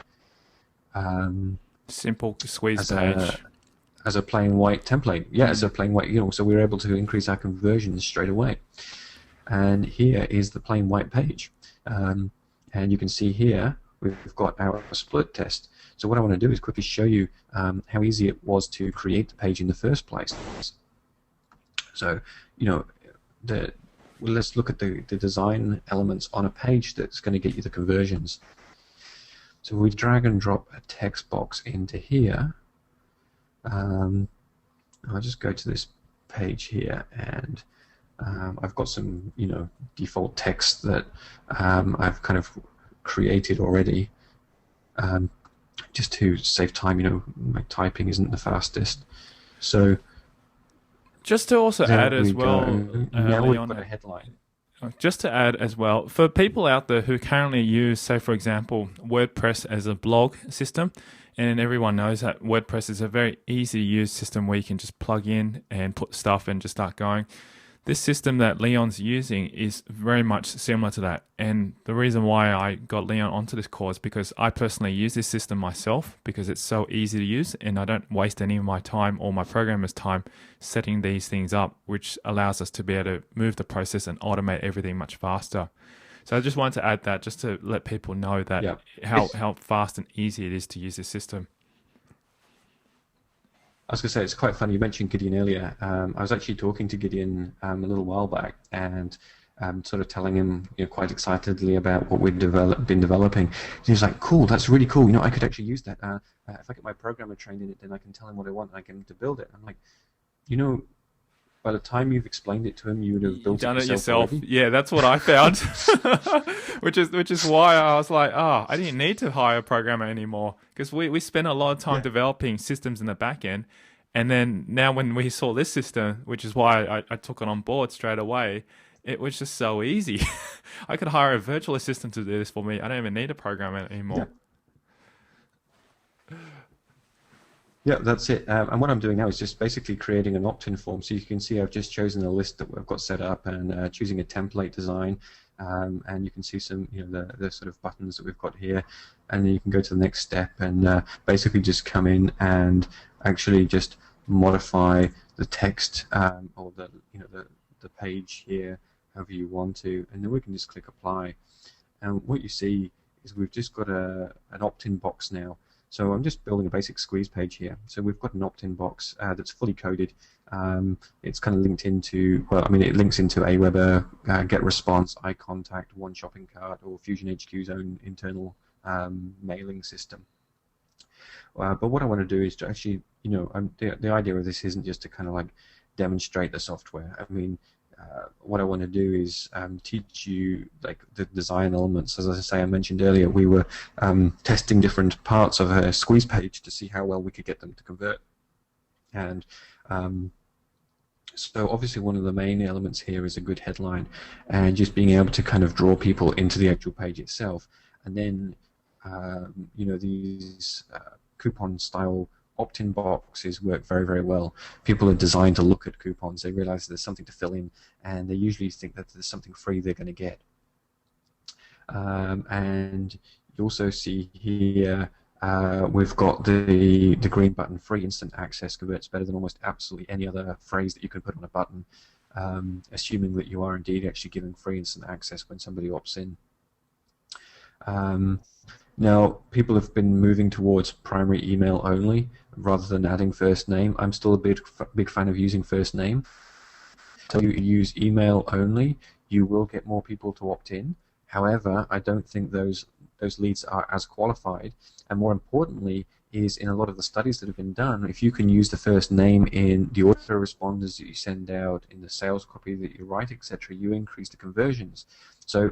simple squeeze page. As a plain white template. Yeah, as a plain white, so we're able to increase our conversions straight away. And here is the plain white page. And you can see here we've got our split test. So what I want to do is quickly show you how easy it was to create the page in the first place. So, let's look at the design elements on a page that's going to get you the conversions. So we drag and drop a text box into here. I'll just go to this page here, and I've got some, default text that I've kind of created already, just to save time. My typing isn't the fastest. So just to also add as well, now we've Leon, got a headline. just to add as well, for people out there who currently use, say for example, WordPress as a blog system, and everyone knows that WordPress is a very easy to use system where you can just plug in and put stuff and just start going. This system that Leon's using is very much similar to that. And the reason why I got Leon onto this course because I personally use this system myself because it's so easy to use and I don't waste any of my time or my programmer's time setting these things up, which allows us to be able to move the process and automate everything much faster. So I just wanted to add that just to let people know that how fast and easy it is to use this system. I was going to say, it's quite funny. You mentioned Gideon earlier. I was actually talking to Gideon a little while back and sort of telling him quite excitedly about what we'd been developing. And he was like, cool, that's really cool. I could actually use that. If I get my programmer trained in it, then I can tell him what I want and I can to build it. I'm like, by the time you've explained it to him, you would have built it yourself. Yeah, that's what I found. which is why I was like, I didn't need to hire a programmer anymore because we spent a lot of time developing systems in the back end. And then now when we saw this system, which is why I took it on board straight away, it was just so easy. I could hire a virtual assistant to do this for me. I don't even need a programmer anymore. Yeah, that's it. And what I'm doing now is just basically creating an opt-in form. So you can see I've just chosen a list that we've got set up and choosing a template design. And you can see some, the sort of buttons that we've got here. And then you can go to the next step and basically just come in and actually just modify the text or the page here however you want to. And then we can just click apply. And what you see is we've just got an opt-in box now. So I'm just building a basic squeeze page here. So we've got an opt-in box that's fully coded. It's kind of linked into, it links into Aweber, GetResponse, iContact, One Shopping Cart, or FusionHQ's own internal mailing system. But what I want to do is to actually, the idea of this isn't just to kind of like demonstrate the software. I mean, what I want to do is teach you like the design elements. As I say, I mentioned earlier, we were testing different parts of a squeeze page to see how well we could get them to convert. And so obviously one of the main elements here is a good headline and just being able to kind of draw people into the actual page itself. And then, you know, these coupon style opt-in boxes work very, very well. People are designed to look at coupons. They realize there's something to fill in, and they usually think that there's something free they're going to get. And you also see here we've got the green button. Free instant access converts better than almost absolutely any other phrase that you can put on a button, assuming that you are indeed actually giving free instant access when somebody opts in. Now, people have been moving towards primary email only rather than adding first name. I'm still a big fan of using first name. So you use email only, you will get more people to opt in. However, I don't think those leads are as qualified. And more importantly, is in a lot of the studies that have been done, if you can use the first name in the autoresponders that you send out, in the sales copy that you write, etc., you increase the conversions. So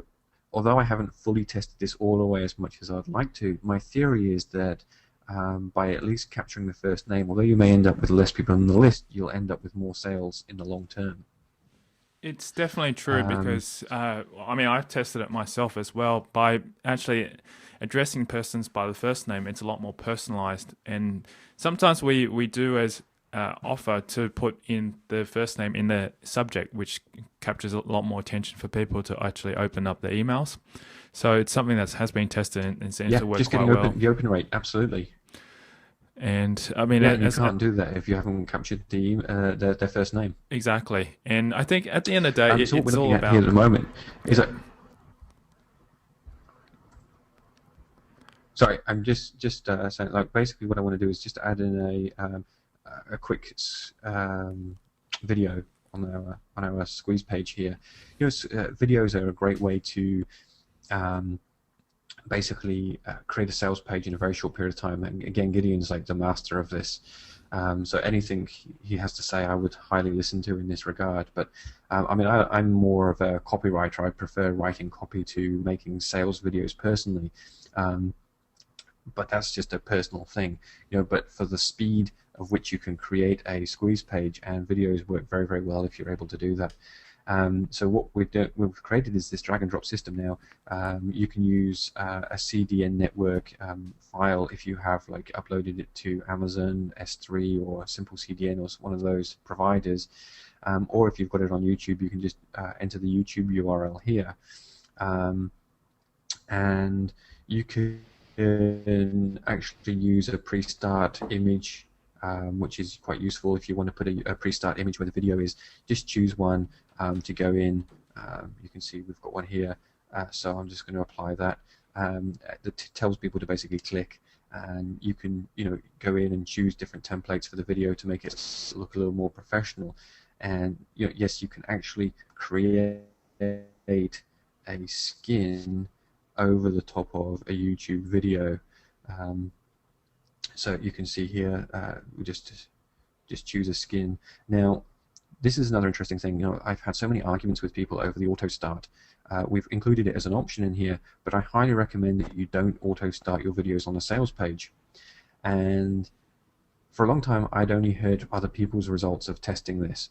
although I haven't fully tested this all the way as much as I'd like to, my theory is that by at least capturing the first name, although you may end up with less people on the list, you'll end up with more sales in the long term. It's definitely true because, I mean, I've tested it myself as well. By actually addressing persons by the first name, it's a lot more personalized. And sometimes we do as offer to put in the first name in the subject, which captures a lot more attention for people to actually open up their emails. So it's something that has been tested and seems to work just quite getting well. The open rate, absolutely. And I mean, you can't do that if you haven't captured their first name. Exactly. And I think at the end of the day, so what it's we're looking all at about here at the moment is that. Sorry, I'm just saying, like, basically what I want to do is just add in a quick video on our squeeze page here. You know, videos are a great way to basically create a sales page in a very short period of time. And again, Gideon's like the master of this. So anything he has to say, I would highly listen to in this regard. But I mean, I'm more of a copywriter. I prefer writing copy to making sales videos personally. But that's just a personal thing, you know. But for the speed of which you can create a squeeze page, and videos work very, very well if you're able to do that. So what we've created is this drag and drop system now. You can use a CDN network file if you have like uploaded it to Amazon S3 or Simple CDN or one of those providers, or if you've got it on YouTube, you can just enter the YouTube URL here, and you can actually use a pre-start image, which is quite useful if you want to put a pre-start image where the video is. Just choose one to go in. You can see we've got one here, so I'm just going to apply that. That tells people to basically click, and you can go in and choose different templates for the video to make it look a little more professional. And yes, you can actually create a skin over the top of a YouTube video. So you can see here, we just choose a skin. Now, this is another interesting thing. I've had so many arguments with people over the auto start. We've included it as an option in here, but I highly recommend that you don't auto start your videos on a sales page. And for a long time, I'd only heard other people's results of testing this,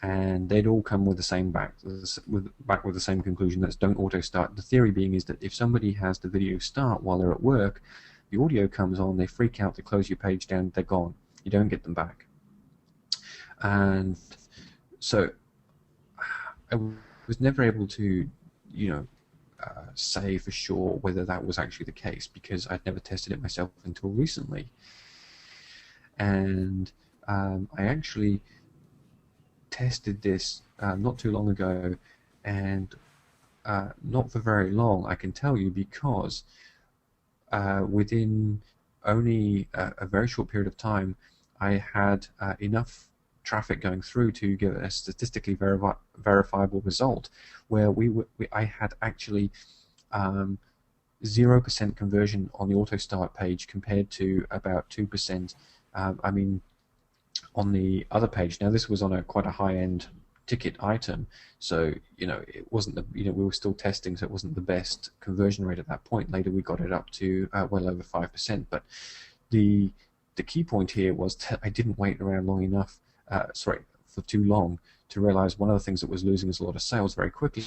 and they'd all come with the same back with the same conclusion. That's don't auto start. The theory being is that if somebody has the video start while they're at work, the audio comes on, they freak out, they close your page down, they're gone. You don't get them back. And so I was never able to, say for sure whether that was actually the case, because I'd never tested it myself until recently. And I actually tested this not too long ago, and not for very long, I can tell you, because within only a very short period of time, I had enough traffic going through to give a statistically verifiable result, where I had actually 0% conversion on the auto start page compared to about 2%. I mean, on the other page. Now this was on quite a high-end ticket item, so it wasn't we were still testing, so it wasn't the best conversion rate at that point. Later we got it up to well over 5%. But the key point here was I didn't wait around long enough, for too long, to realize one of the things that was losing us a lot of sales very quickly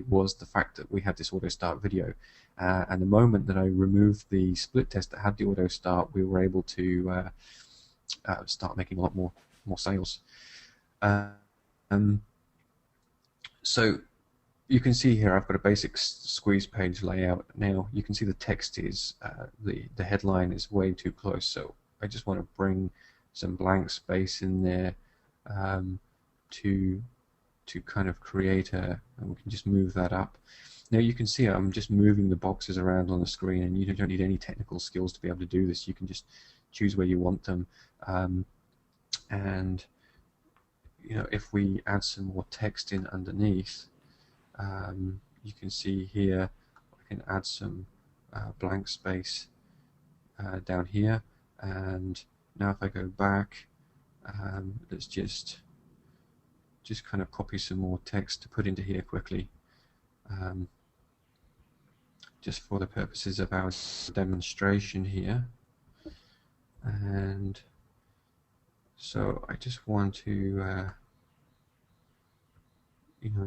was the fact that we had this auto start video. And the moment that I removed the split test that had the auto start, we were able to start making a lot more sales. So you can see here I've got a basic squeeze page layout. Now you can see the text is the headline is way too close, so I just want to bring some blank space in there to kind of create and we can just move that up. Now you can see I'm just moving the boxes around on the screen, and you don't need any technical skills to be able to do this. You can just choose where you want them, and if we add some more text in underneath, you can see here I can add some blank space down here. And now if I go back, let's just kind of copy some more text to put into here quickly, just for the purposes of our demonstration here. And so I just want to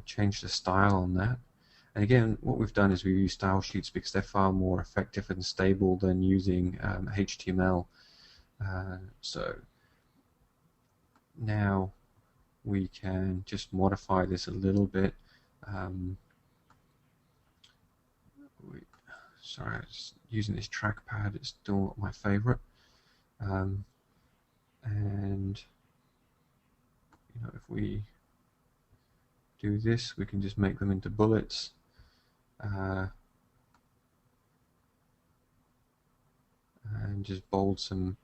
change the style on that. And again, what we've done is we've used style sheets because they're far more effective and stable than using HTML. So now we can just modify this a little bit. Sorry, I was using this trackpad, it's still not my favorite. And if we do this, we can just make them into bullets. And just bold some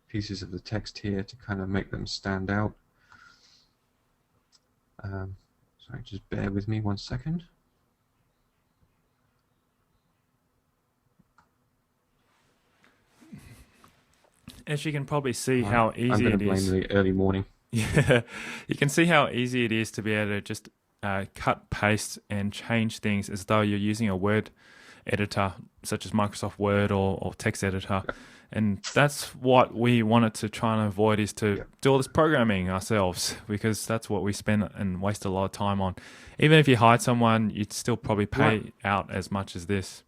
pieces of the text here to kind of make them stand out. Sorry, just bear with me 1 second. As you can probably see how easy it is. I'm going to blame the early morning. Yeah, you can see how easy it is to be able to just cut, paste, and change things as though you're using a word editor, such as Microsoft Word or text editor. Yeah. And that's what we wanted to try and avoid, is to do all this programming ourselves, because that's what we spend and waste a lot of time on. Even if you hired someone, you'd still probably pay out as much as this.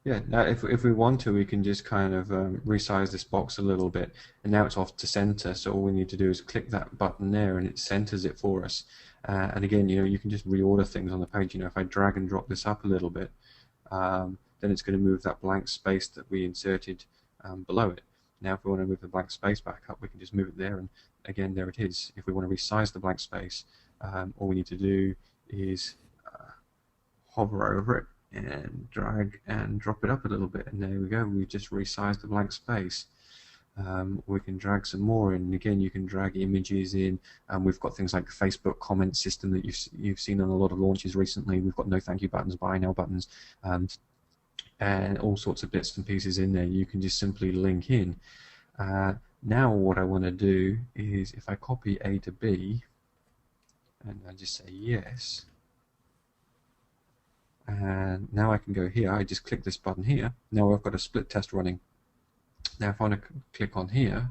Yeah, now if we want to, we can just kind of resize this box a little bit, and now it's off to center, so all we need to do is click that button there and it centers it for us. And again, you can just reorder things on the page. If I drag and drop this up a little bit, then it's going to move that blank space that we inserted below it. Now if we want to move the blank space back up, we can just move it there, and again, there it is. If we want to resize the blank space, all we need to do is hover over it and drag and drop it up a little bit, and there we go, we've just resized the blank space. We can drag some more in. Again, you can drag images in. We've got things like the Facebook comment system that you've seen on a lot of launches recently. We've got no thank you buttons, buy now buttons, and all sorts of bits and pieces in there. You can just simply link in. Now what I want to do is, if I copy A to B and I just say yes, and now I can go here. I just click this button here. Now I've got a split test running. Now if I want to click on here,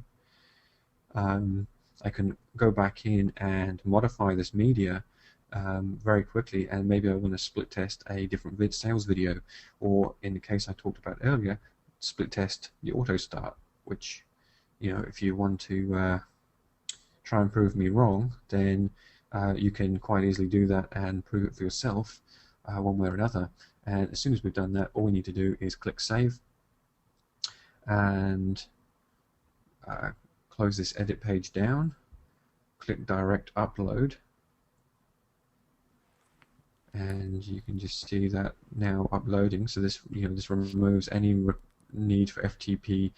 I can go back in and modify this media very quickly, and maybe I want to split test a different sales video, or in the case I talked about earlier, split test the auto start, which, if you want to try and prove me wrong, then you can quite easily do that and prove it for yourself one way or another. And as soon as we've done that, all we need to do is click save and close this edit page down, click direct upload, and you can just see that now uploading. So this this removes any need for FTP.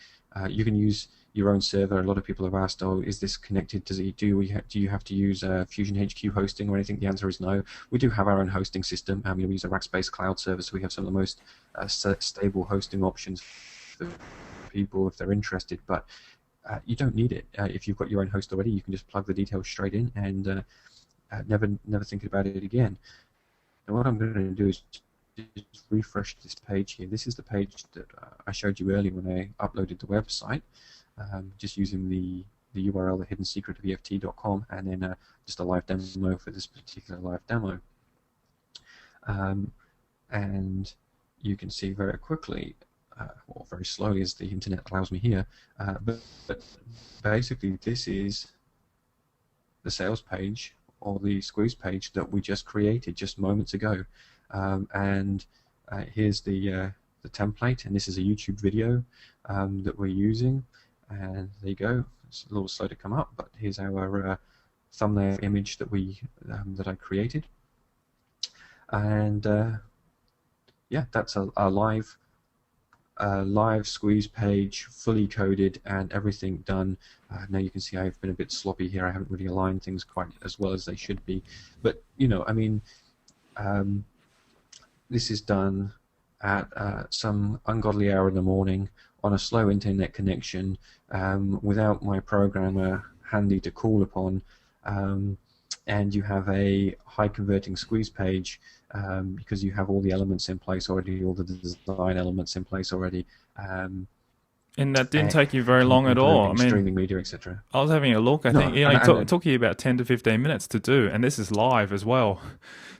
You can use your own server. A lot of people have asked, oh, is this connected? Do you have to use FusionHQ hosting or anything? The answer is no. We do have our own hosting system. We use a Rackspace cloud service, so we have some of the most stable hosting options people if they're interested, but you don't need it. If you've got your own host already, you can just plug the details straight in and never think about it again. And what I'm going to do is just refresh this page here. This is the page that I showed you earlier when I uploaded the website, just using the URL, the hidden secret of EFT.com, and then just a live demo for this particular live demo. And you can see very quickly, or very slowly as the internet allows me here, but basically this is the sales page or the squeeze page that we just created just moments ago. And here's the template, and this is a YouTube video that we're using, and there you go. It's a little slow to come up, but here's our thumbnail image that that I created, and yeah, that's a live squeeze page, fully coded and everything done. Now you can see I've been a bit sloppy here. I haven't really aligned things quite as well as they should be, but you know, I mean, this is done at some ungodly hour in the morning on a slow internet connection, without my programmer handy to call upon, and you have a high converting squeeze page because you have all the elements in place already, all the design elements in place already. And that didn't take you very long at all. I mean, streaming media, etc. I was having a look. I think it took you about 10 to 15 minutes to do, and this is live as well.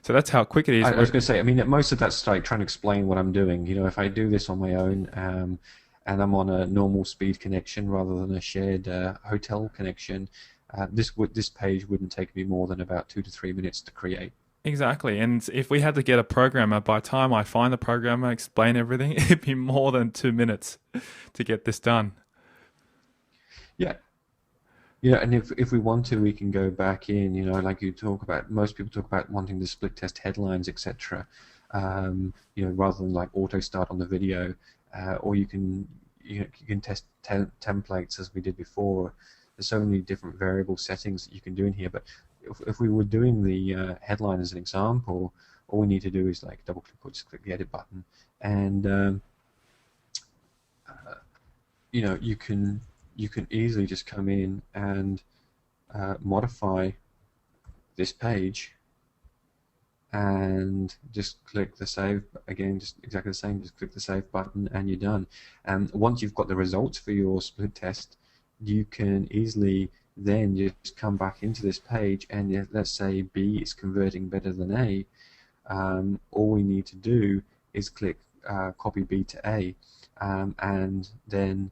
So that's how quick it is. I was going to say, I mean, most of that's like trying to explain what I'm doing. You know, if I do this on my own, and I'm on a normal speed connection rather than a shared hotel connection, this page wouldn't take me more than about 2 to 3 minutes to create. Exactly, and if we had to get a programmer, by the time I find the programmer, explain everything, it'd be more than 2 minutes to get this done. Yeah. Yeah, and if we want to, we can go back in, you know, like you talk about, most people talk about wanting to split test headlines, etc. You know, rather than like auto start on the video, or you can test templates as we did before. There's so many different variable settings that you can do in here, but if we were doing the headline as an example, all we need to do is like double click or just click the edit button, and you know, you can easily just come in and modify this page and just click the save again, just exactly the same, just click the save button and you're done. And once you've got the results for your split test, you can easily then just come back into this page, and let's say B is converting better than A. All we need to do is click copy B to A, and then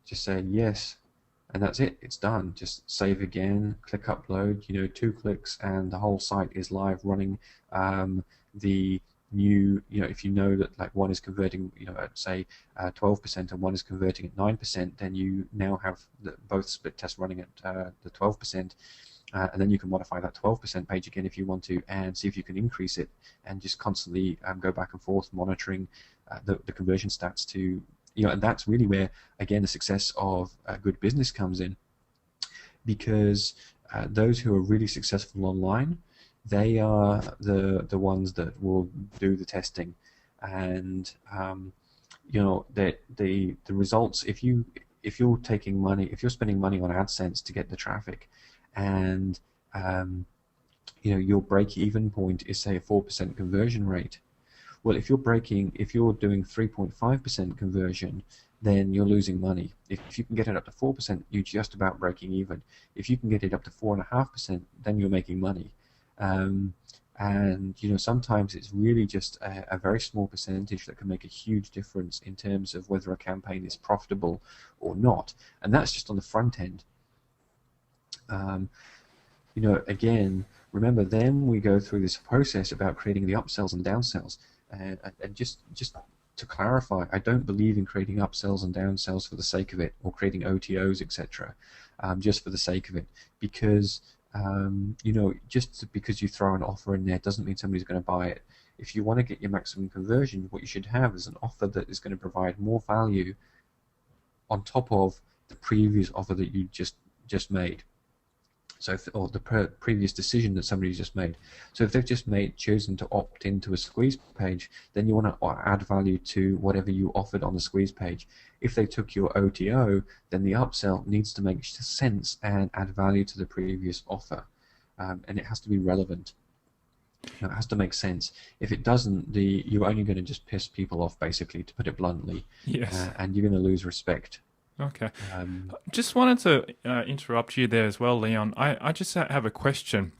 just say yes, and that's it. It's done. Just save again, click upload. You know, 2 clicks, and the whole site is live running. The new, you know, if you know that like one is converting, you know, at say 12% and one is converting at 9%, then you now have both split tests running at the 12%, and then you can modify that 12% page again if you want to, and see if you can increase it, and just constantly go back and forth monitoring the conversion stats to, you know, and that's really where again the success of good business comes in, because those who are really successful online, they are the ones that will do the testing, and you know, the results. If you're taking money, if you're spending money on AdSense to get the traffic, and you know, your break-even point is say a 4% conversion rate. Well, if you're doing 3.5% conversion, then you're losing money. If you can get it up to 4%, you're just about breaking even. If you can get it up to 4.5%, then you're making money. And you know, sometimes it's really just a very small percentage that can make a huge difference in terms of whether a campaign is profitable or not, and that's just on the front end. You know, again, remember, then we go through this process about creating the upsells and downsells, and just to clarify, I don't believe in creating upsells and downsells for the sake of it, or creating OTOs, etc., just for the sake of it, because you know, just because you throw an offer in there doesn't mean somebody's going to buy it. If you want to get your maximum conversion, what you should have is an offer that is going to provide more value on top of the previous offer that you just made. So, or the previous decision that somebody's just made. So, if they've just chosen to opt into a squeeze page, then you want to add value to whatever you offered on the squeeze page. If they took your OTO, then the upsell needs to make sense and add value to the previous offer, and it has to be relevant. It has to make sense. If it doesn't, you're only going to just piss people off, basically, to put it bluntly. Yes. And you're going to lose respect. Okay. Just wanted to interrupt you there as well, Leon. I just have a question.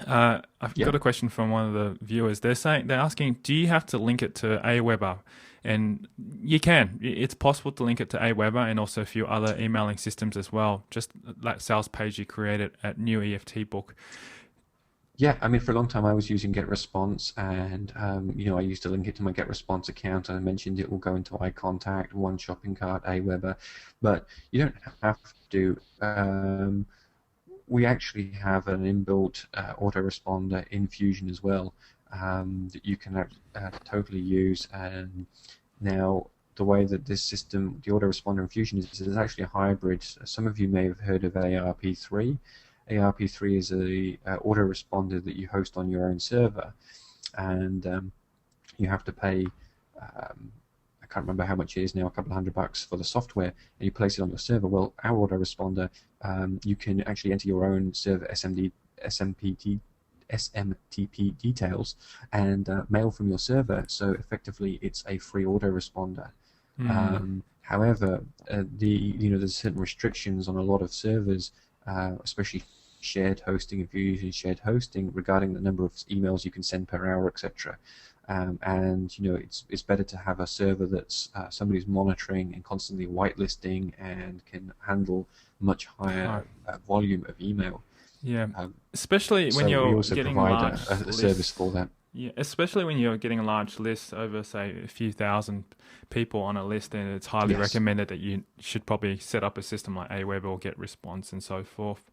I've got a question from one of the viewers. They're asking, do you have to link it to Aweber? And you can. It's possible to link it to Aweber and also a few other emailing systems as well. Just that sales page you created at New EFT Book. Yeah, I mean, for a long time I was using GetResponse, and I used to link it to my GetResponse account, and I mentioned it will go into iContact, One Shopping Cart, Aweber, but you don't have to. We actually have an inbuilt autoresponder in Fusion as well that you can totally use. And now the way that this system, the autoresponder in Fusion, is actually a hybrid. Some of you may have heard of ARP3. ARP3 is a autoresponder that you host on your own server, and you have to pay. I can't remember how much it is now, a couple of $100 for the software, and you place it on your server. Well, our autoresponder, you can actually enter your own server SMTP details and mail from your server. So effectively, it's a free autoresponder. However, there's certain restrictions on a lot of servers, especially shared hosting, if you're using shared hosting, regarding the number of emails you can send per hour, etc. And it's better to have a server that's somebody's monitoring and constantly whitelisting and can handle much higher volume of email. Yeah, especially when you're we also getting provide large a service for that. Yeah, especially when you're getting a large list over, say, a few thousand people on a list, and it's highly recommended that you should probably set up a system like Aweber or GetResponse and so forth.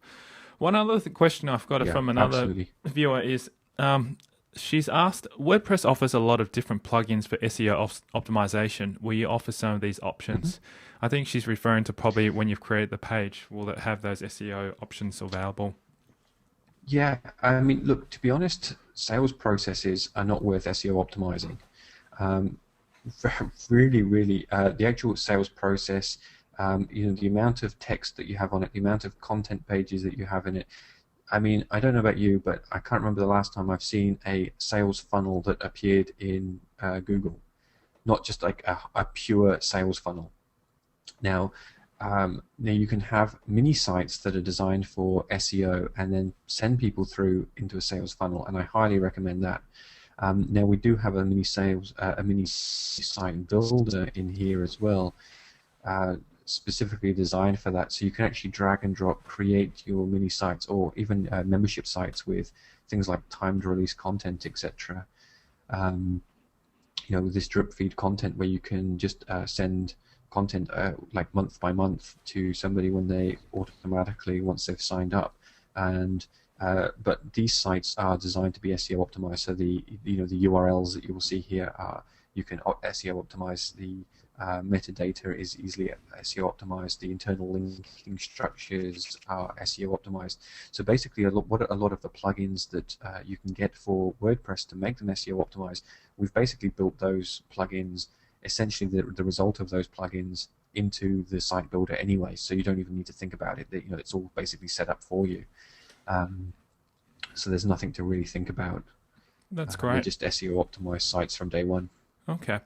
One other question I've got from another viewer is, she's asked, WordPress offers a lot of different plugins for SEO optimization. Will you offer some of these options? I think she's referring to probably when you've created the page, will it have those SEO options available? Yeah, I mean, look, to be honest, sales processes are not worth SEO optimizing. Really, the actual sales process, the amount of text that you have on it, the amount of content pages that you have in it. I mean, I don't know about you, but I can't remember the last time I've seen a sales funnel that appeared in Google, not just like a pure sales funnel. Now you can have mini sites that are designed for SEO and then send people through into a sales funnel, and I highly recommend that. Now we do have a mini site builder in here as well, specifically designed for that. So you can actually drag and drop, create your mini sites, or even membership sites with things like timed release content, etc. With this drip feed content where you can just send content like month by month to somebody when they automatically, once they've signed up. And but these sites are designed to be SEO optimized. So the URLs that you will see here are, you can SEO optimize. The metadata is easily SEO optimized. The internal linking structures are SEO optimized. So basically, a lot of the plugins that you can get for WordPress to make them SEO optimized, we've basically built those plugins, essentially the result of those plugins, into the site builder anyway. So you don't even need to think about it. It's all basically set up for you. So there's nothing to really think about. That's great. They're just SEO optimized sites from day one. Okay.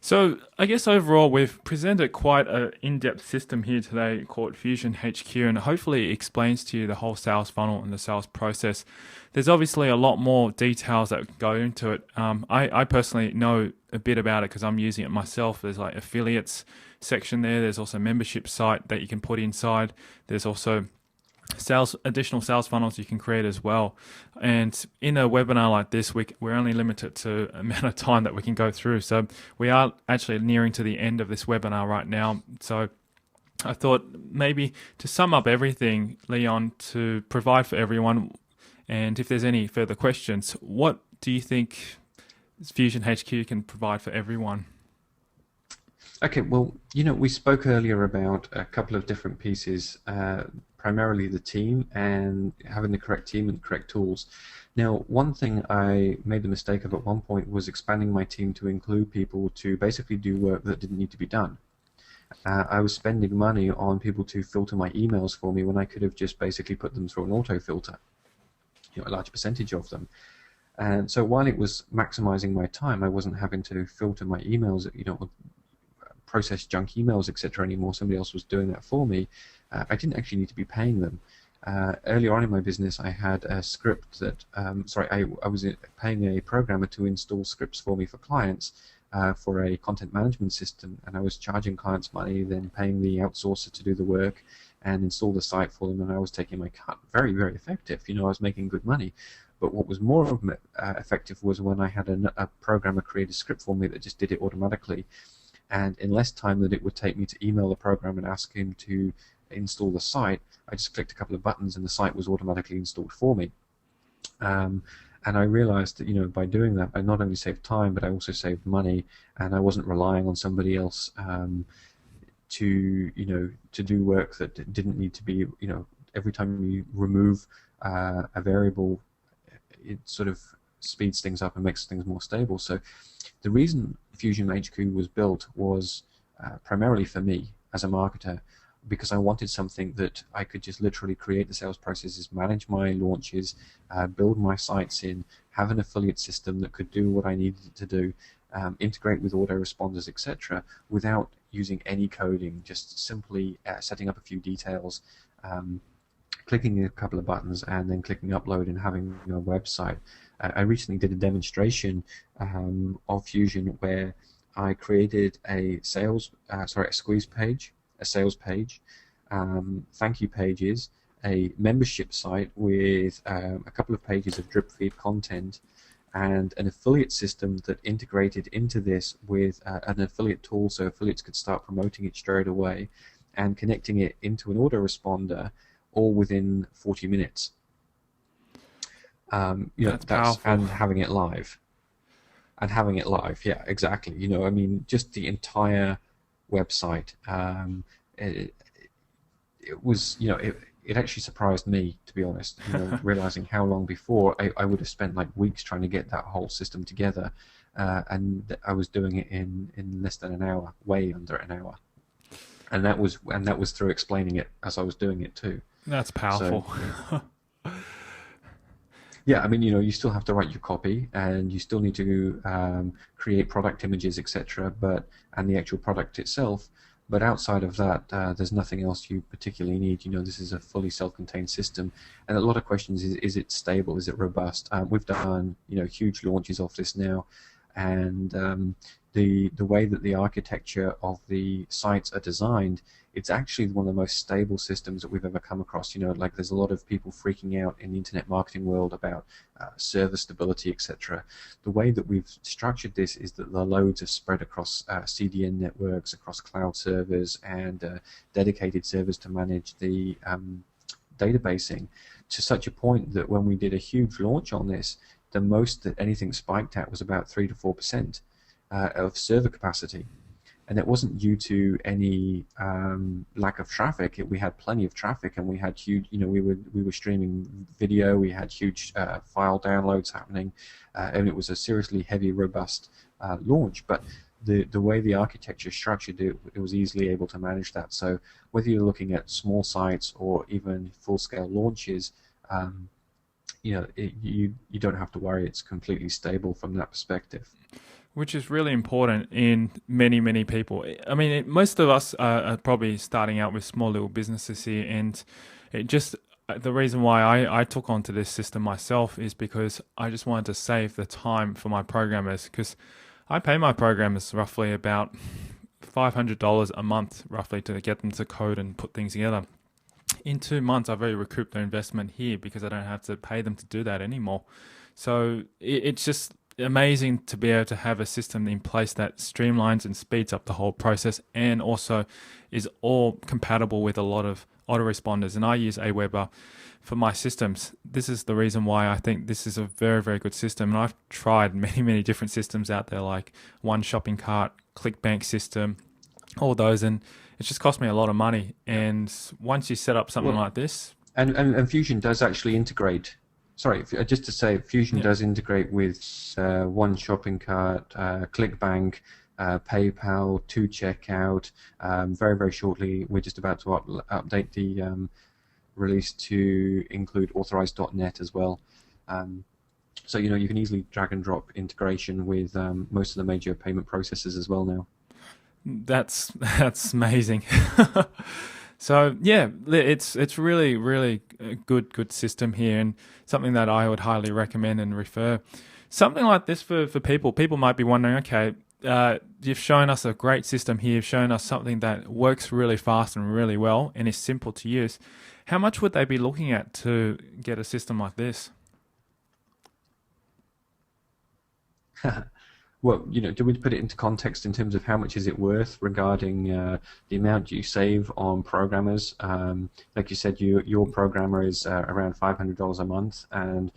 So I guess overall we've presented quite an in-depth system here today called FusionHQ, and hopefully it explains to you the whole sales funnel and the sales process. There's obviously a lot more details that go into it. I personally know a bit about it because I'm using it myself. There's like affiliates section there. There's also a membership site that you can put inside. There's also additional sales funnels you can create as well. And in a webinar like this, we're only limited to the amount of time that we can go through. So we are actually nearing to the end of this webinar right now. So I thought maybe to sum up everything, Leon, to provide for everyone, and if there's any further questions, what do you think FusionHQ can provide for everyone? Okay, well, we spoke earlier about a couple of different pieces, primarily the team and having the correct team and correct tools. Now, one thing I made the mistake of at one point was expanding my team to include people to basically do work that didn't need to be done. I was spending money on people to filter my emails for me when I could have just basically put them through an auto filter, a large percentage of them. And so while it was maximizing my time, I wasn't having to filter my emails, process junk emails, etc. anymore. Somebody else was doing that for me. I didn't actually need to be paying them. Earlier on in my business, I had a script that, I was paying a programmer to install scripts for me for clients for a content management system, and I was charging clients money, then paying the outsourcer to do the work and install the site for them, and I was taking my cut. Very, very effective. I was making good money. But what was more effective was when I had a programmer create a script for me that just did it automatically. And in less time than it would take me to email the program and ask him to install the site, I just clicked a couple of buttons and the site was automatically installed for me. And I realized that by doing that, I not only saved time, but I also saved money, and I wasn't relying on somebody else to do work that didn't need to be. Every time you remove a variable, it sort of speeds things up and makes things more stable. So the reason FusionHQ was built was primarily for me as a marketer, because I wanted something that I could just literally create the sales processes, manage my launches, build my sites in, have an affiliate system that could do what I needed it to do, integrate with autoresponders, etc., without using any coding, just simply setting up a few details, clicking a couple of buttons and then clicking upload and having a website. I recently did a demonstration of Fusion where I created a squeeze page, a sales page, thank you pages, a membership site with a couple of pages of drip feed content, and an affiliate system that integrated into this with an affiliate tool so affiliates could start promoting it straight away, and connecting it into an autoresponder all within 40 minutes. That's powerful. And having it live. Yeah, exactly. Just the entire website. It was, it actually surprised me, to be honest, realizing how long before I would have spent like weeks trying to get that whole system together, and I was doing it in less than an hour, way under an hour. And that was through explaining it as I was doing it too. That's powerful. So, yeah, you still have to write your copy, and you still need to create product images, etc. And the actual product itself. But outside of that, there's nothing else you particularly need. This is a fully self-contained system, and a lot of questions is it stable? Is it robust? We've done huge launches off this now, and the way that the architecture of the sites are designed, it's actually one of the most stable systems that we've ever come across. There's a lot of people freaking out in the internet marketing world about server stability, etc. The way that we've structured this is that the loads are spread across CDN networks, across cloud servers, and dedicated servers to manage the databasing, to such a point that when we did a huge launch on this, the most that anything spiked at was about 3 to 4% of server capacity. And it wasn't due to any lack of traffic. We had plenty of traffic, and we had huge. We were streaming video. We had huge file downloads happening, and it was a seriously heavy, robust launch. But the way the architecture is structured, it was easily able to manage that. So whether you're looking at small sites or even full-scale launches, you don't have to worry. It's completely stable from that perspective. Which is really important in many, many people. Most of us are probably starting out with small little businesses here, and the reason why I took onto this system myself is because I just wanted to save the time for my programmers, because I pay my programmers roughly about $500 a month, roughly, to get them to code and put things together. In 2 months, I've already recouped their investment here because I don't have to pay them to do that anymore. So it's just amazing to be able to have a system in place that streamlines and speeds up the whole process, and also is all compatible with a lot of autoresponders. And I use Aweber for my systems. This is the reason why I think this is a very, very good system. And I've tried many, many different systems out there, like One Shopping Cart, ClickBank system, all those, and it's just cost me a lot of money. And once you set up something Well, like this, and Fusion does actually integrate. Sorry, just to say, Fusion yeah, does integrate with One Shopping Cart, ClickBank, PayPal, to Checkout. Very, very shortly, we're just about to update the release to include authorized.net as well. So you can easily drag and drop integration with most of the major payment processors as well now. that's amazing. So yeah, it's really really a good system here, and something that I would highly recommend and refer. Something like this for people. People might be wondering, okay, you've shown us a great system here. You've shown us something that works really fast and really well, and is simple to use. How much would they be looking at to get a system like this? Well, do we put it into context in terms of how much is it worth regarding the amount you save on programmers? Like you said, your programmer is around $500 a month, and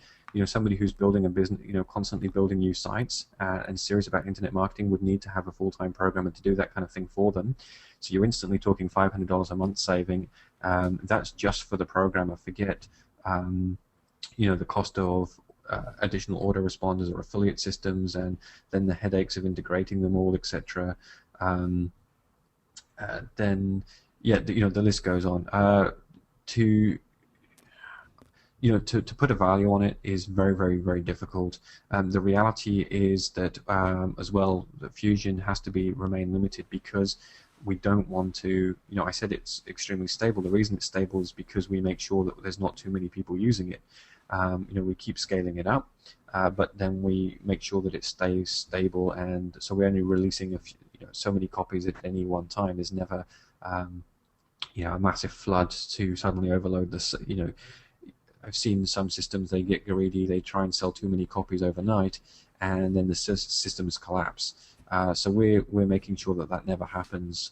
somebody who's building a business, constantly building new sites and serious about internet marketing would need to have a full-time programmer to do that kind of thing for them. So you're instantly talking $500 a month saving. That's just for the programmer. Forget the cost of additional autoresponders or affiliate systems, and then the headaches of integrating them all, etc. Then, yeah, the list goes on. To to put a value on it is very, very, very difficult. The reality is that as well, the Fusion has to remain limited because we don't want to. I said it's extremely stable. The reason it's stable is because we make sure that there's not too many people using it. We keep scaling it up, but then we make sure that it stays stable, and so we're only releasing so many copies at any one time. There's never a massive flood to suddenly overload this. I've seen some systems, they get greedy, they try and sell too many copies overnight, and then the systems collapse. So we're making sure that never happens,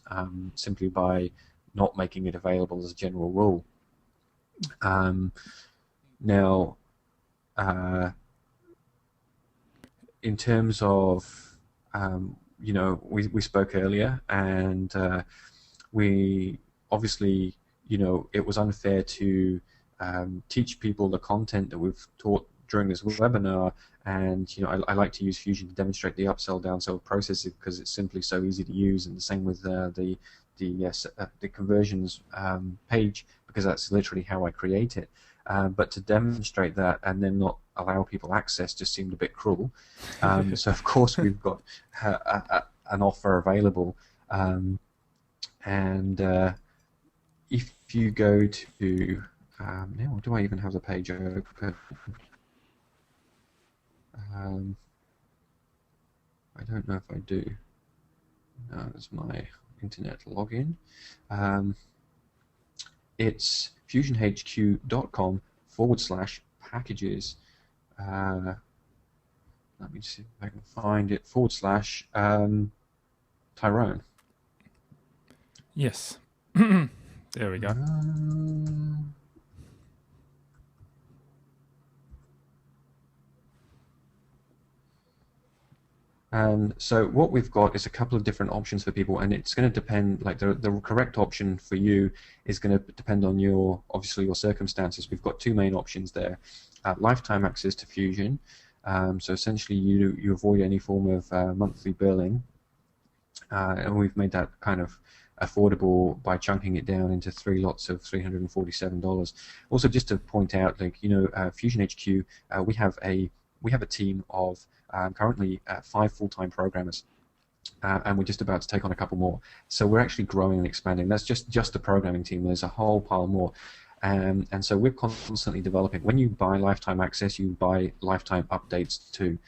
simply by not making it available as a general rule. Now, in terms of, we spoke earlier, and we obviously, it was unfair to teach people the content that we've taught during this webinar, and I like to use Fusion to demonstrate the upsell downsell process because it's simply so easy to use, and the same with the conversions page, because that's literally how I create it. But to demonstrate that and then not allow people access just seemed a bit cruel. So of course we've got an offer available, and if you go to now, do I even have the page open? I don't know if I do. No, it's my internet login. It's FusionHQ.com/packages. Let me see if I can find it. /Tyrone. Yes. There we go. So what we've got is a couple of different options for people, and it's going to depend. Like the correct option for you is going to depend on obviously your circumstances. We've got two main options there: lifetime access to Fusion. So essentially, you avoid any form of monthly billing, and we've made that kind of affordable by chunking it down into 3 lots of $347. Also, just to point out, FusionHQ, we have a team of currently 5 full-time programmers, and we're just about to take on a couple more. So we're actually growing and expanding. That's just the programming team. There's a whole pile more. And so we're constantly developing. When you buy lifetime access, you buy lifetime updates too.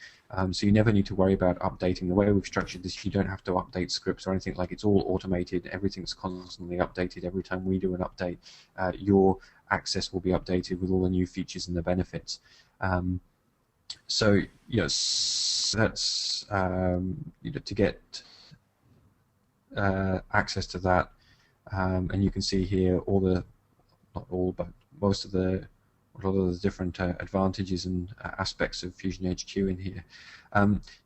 So you never need to worry about updating. The way we've structured this, you don't have to update scripts or anything. Like, it's all automated. Everything's constantly updated. Every time we do an update, your access will be updated with all the new features and the benefits. So yes, that's to get access to that, and you can see here all the, not all, but most of the, a lot of the different advantages and aspects of FusionHQ in here.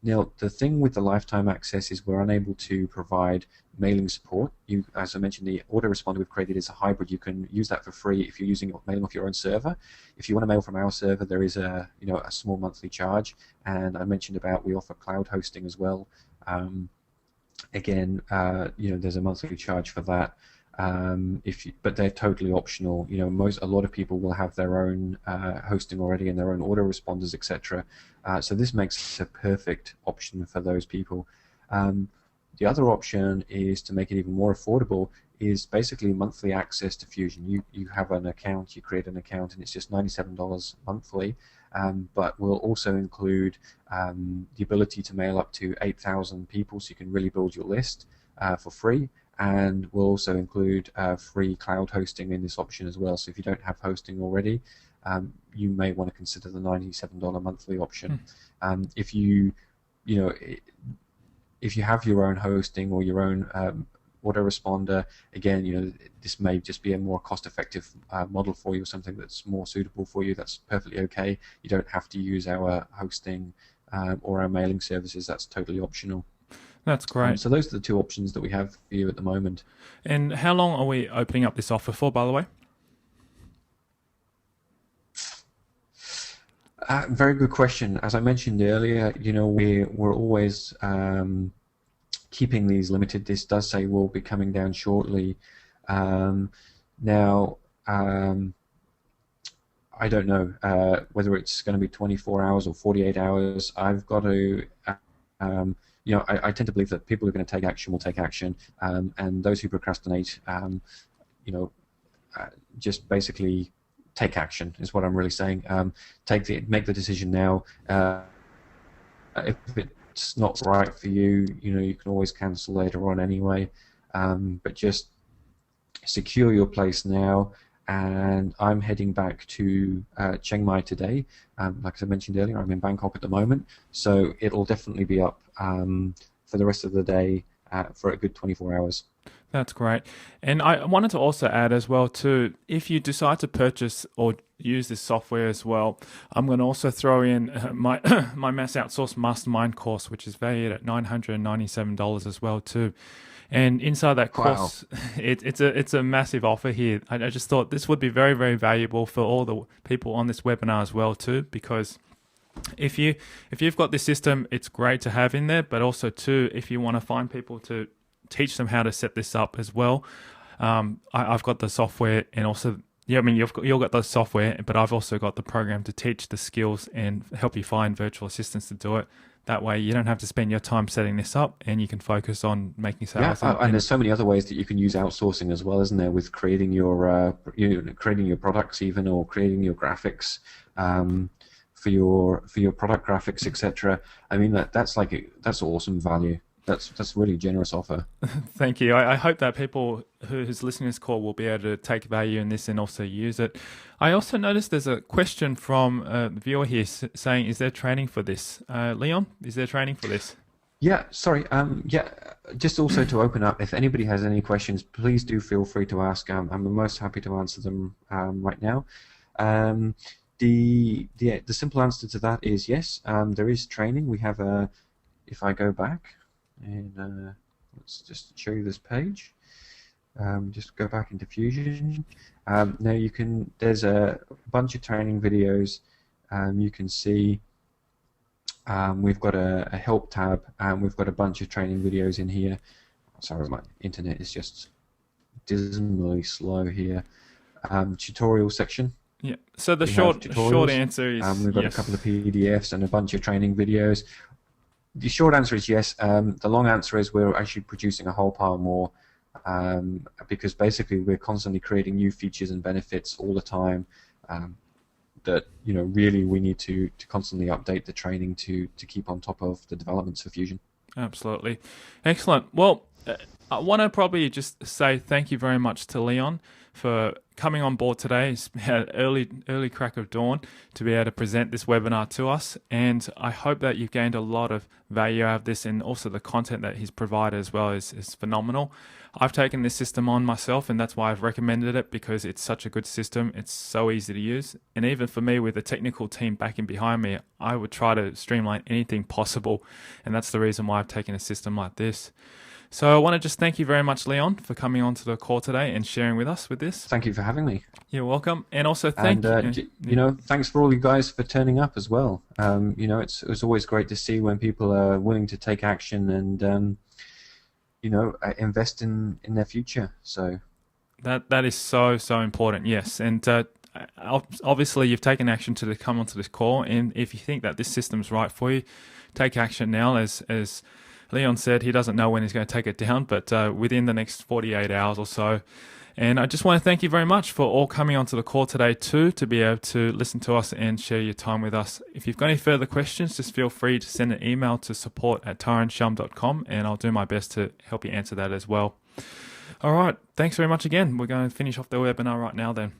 Now, the thing with the lifetime access is we're unable to provide mailing support. As I mentioned, the autoresponder we've created is a hybrid. You can use that for free if you're using mailing off your own server. If you want to mail from our server, there is a small monthly charge. And I mentioned about we offer cloud hosting as well. Again, there's a monthly charge for that. But they're totally optional. A lot of people will have their own hosting already and their own autoresponders, etc. So this makes a perfect option for those people. The other option is to make it even more affordable. Is basically monthly access to Fusion. You have an account, you create an account, and it's just $97 monthly. But we'll also include the ability to mail up to 8,000 people, so you can really build your list for free. And we'll also include free cloud hosting in this option as well. So if you don't have hosting already, you may want to consider the $97 monthly option. If you have your own hosting or your own autoresponder, again, this may just be a more cost-effective model for you, or something that's more suitable for you. That's perfectly okay. You don't have to use our hosting or our mailing services. That's totally optional. That's great. So those are the two options that we have for you at the moment. And how long are we opening up this offer for, by the way? Very good question. As I mentioned earlier, we're always keeping these limited. This does say we'll be coming down shortly. Now, I don't know whether it's going to be 24 hours or 48 hours. I've got to... I tend to believe that people who are going to take action will take action, and those who procrastinate, just basically take action is what I'm really saying. Make the decision now. If it's not right for you, you can always cancel later on anyway. But just secure your place now. And I'm heading back to Chiang Mai today. Like I mentioned earlier, I'm in Bangkok at the moment, so it'll definitely be up for the rest of the day for a good 24 hours. That's great. And I wanted to also add as well too, if you decide to purchase or use this software as well, I'm going to also throw in my my mass outsource mastermind course, which is valued at $997 as well too. And inside that course, wow. it's a massive offer here. I just thought this would be very, very valuable for all the people on this webinar as well too, because if you've got this system, it's great to have in there, but also too, if you want to find people to teach them how to set this up as well, I've got the software, and also you've got the software, but I've also got the program to teach the skills and help you find virtual assistants to do it. That way, you don't have to spend your time setting this up, and you can focus on making sales. Yeah, and there's so many other ways that you can use outsourcing as well, isn't there? With creating your creating your products, even, or creating your graphics for your product graphics, etc. I mean, that's awesome value. That's really generous offer. Thank you. I hope that people who's listening to this call will be able to take value in this and also use it. I also noticed there's a question from the viewer here saying, is there training for this? Leon, is there training for this? Yeah, sorry. Just also to open up, if anybody has any questions, please do feel free to ask. I'm most happy to answer them right now. The simple answer to that is yes, there is training. We have if I go back, and let's just show you this page. Just go back into Fusion. Now there's a bunch of training videos. You can see we've got a help tab, and we've got a bunch of training videos in here. Sorry, my internet is just dismally slow here. Tutorial section. Yeah. So the short answer is we've got yes. A couple of PDFs and a bunch of training videos. The short answer is yes. The long answer is we're actually producing a whole pile more, because basically we're constantly creating new features and benefits all the time. That really we need to constantly update the training to keep on top of the developments for Fusion. Absolutely, excellent. Well, I want to probably just say thank you very much to Leon for coming on board today. It's had early crack of dawn to be able to present this webinar to us, and I hope that you've gained a lot of value out of this, and also the content that he's provided as well is phenomenal. I've taken this system on myself, and that's why I've recommended it, because it's such a good system. It's so easy to use, and even for me with a technical team backing behind me, I would try to streamline anything possible, and that's the reason why I've taken a system like this. So I want to just thank you very much, Leon, for coming on to the call today and sharing with us with this. Thank you for having me. You're welcome. And also thank you. You know, thanks for all you guys for turning up as well. You know, it's always great to see when people are willing to take action and, you know, invest in their future. So that is so important. Yes. And obviously you've taken action to come onto this call. And if you think that this system's right for you, take action now. As Leon said, he doesn't know when he's going to take it down, but within the next 48 hours or so. And I just want to thank you very much for all coming onto the call today too, to be able to listen to us and share your time with us. If you've got any further questions, just feel free to send an email to support@tyronshum.com, and I'll do my best to help you answer that as well. All right, thanks very much again. We're going to finish off the webinar right now then.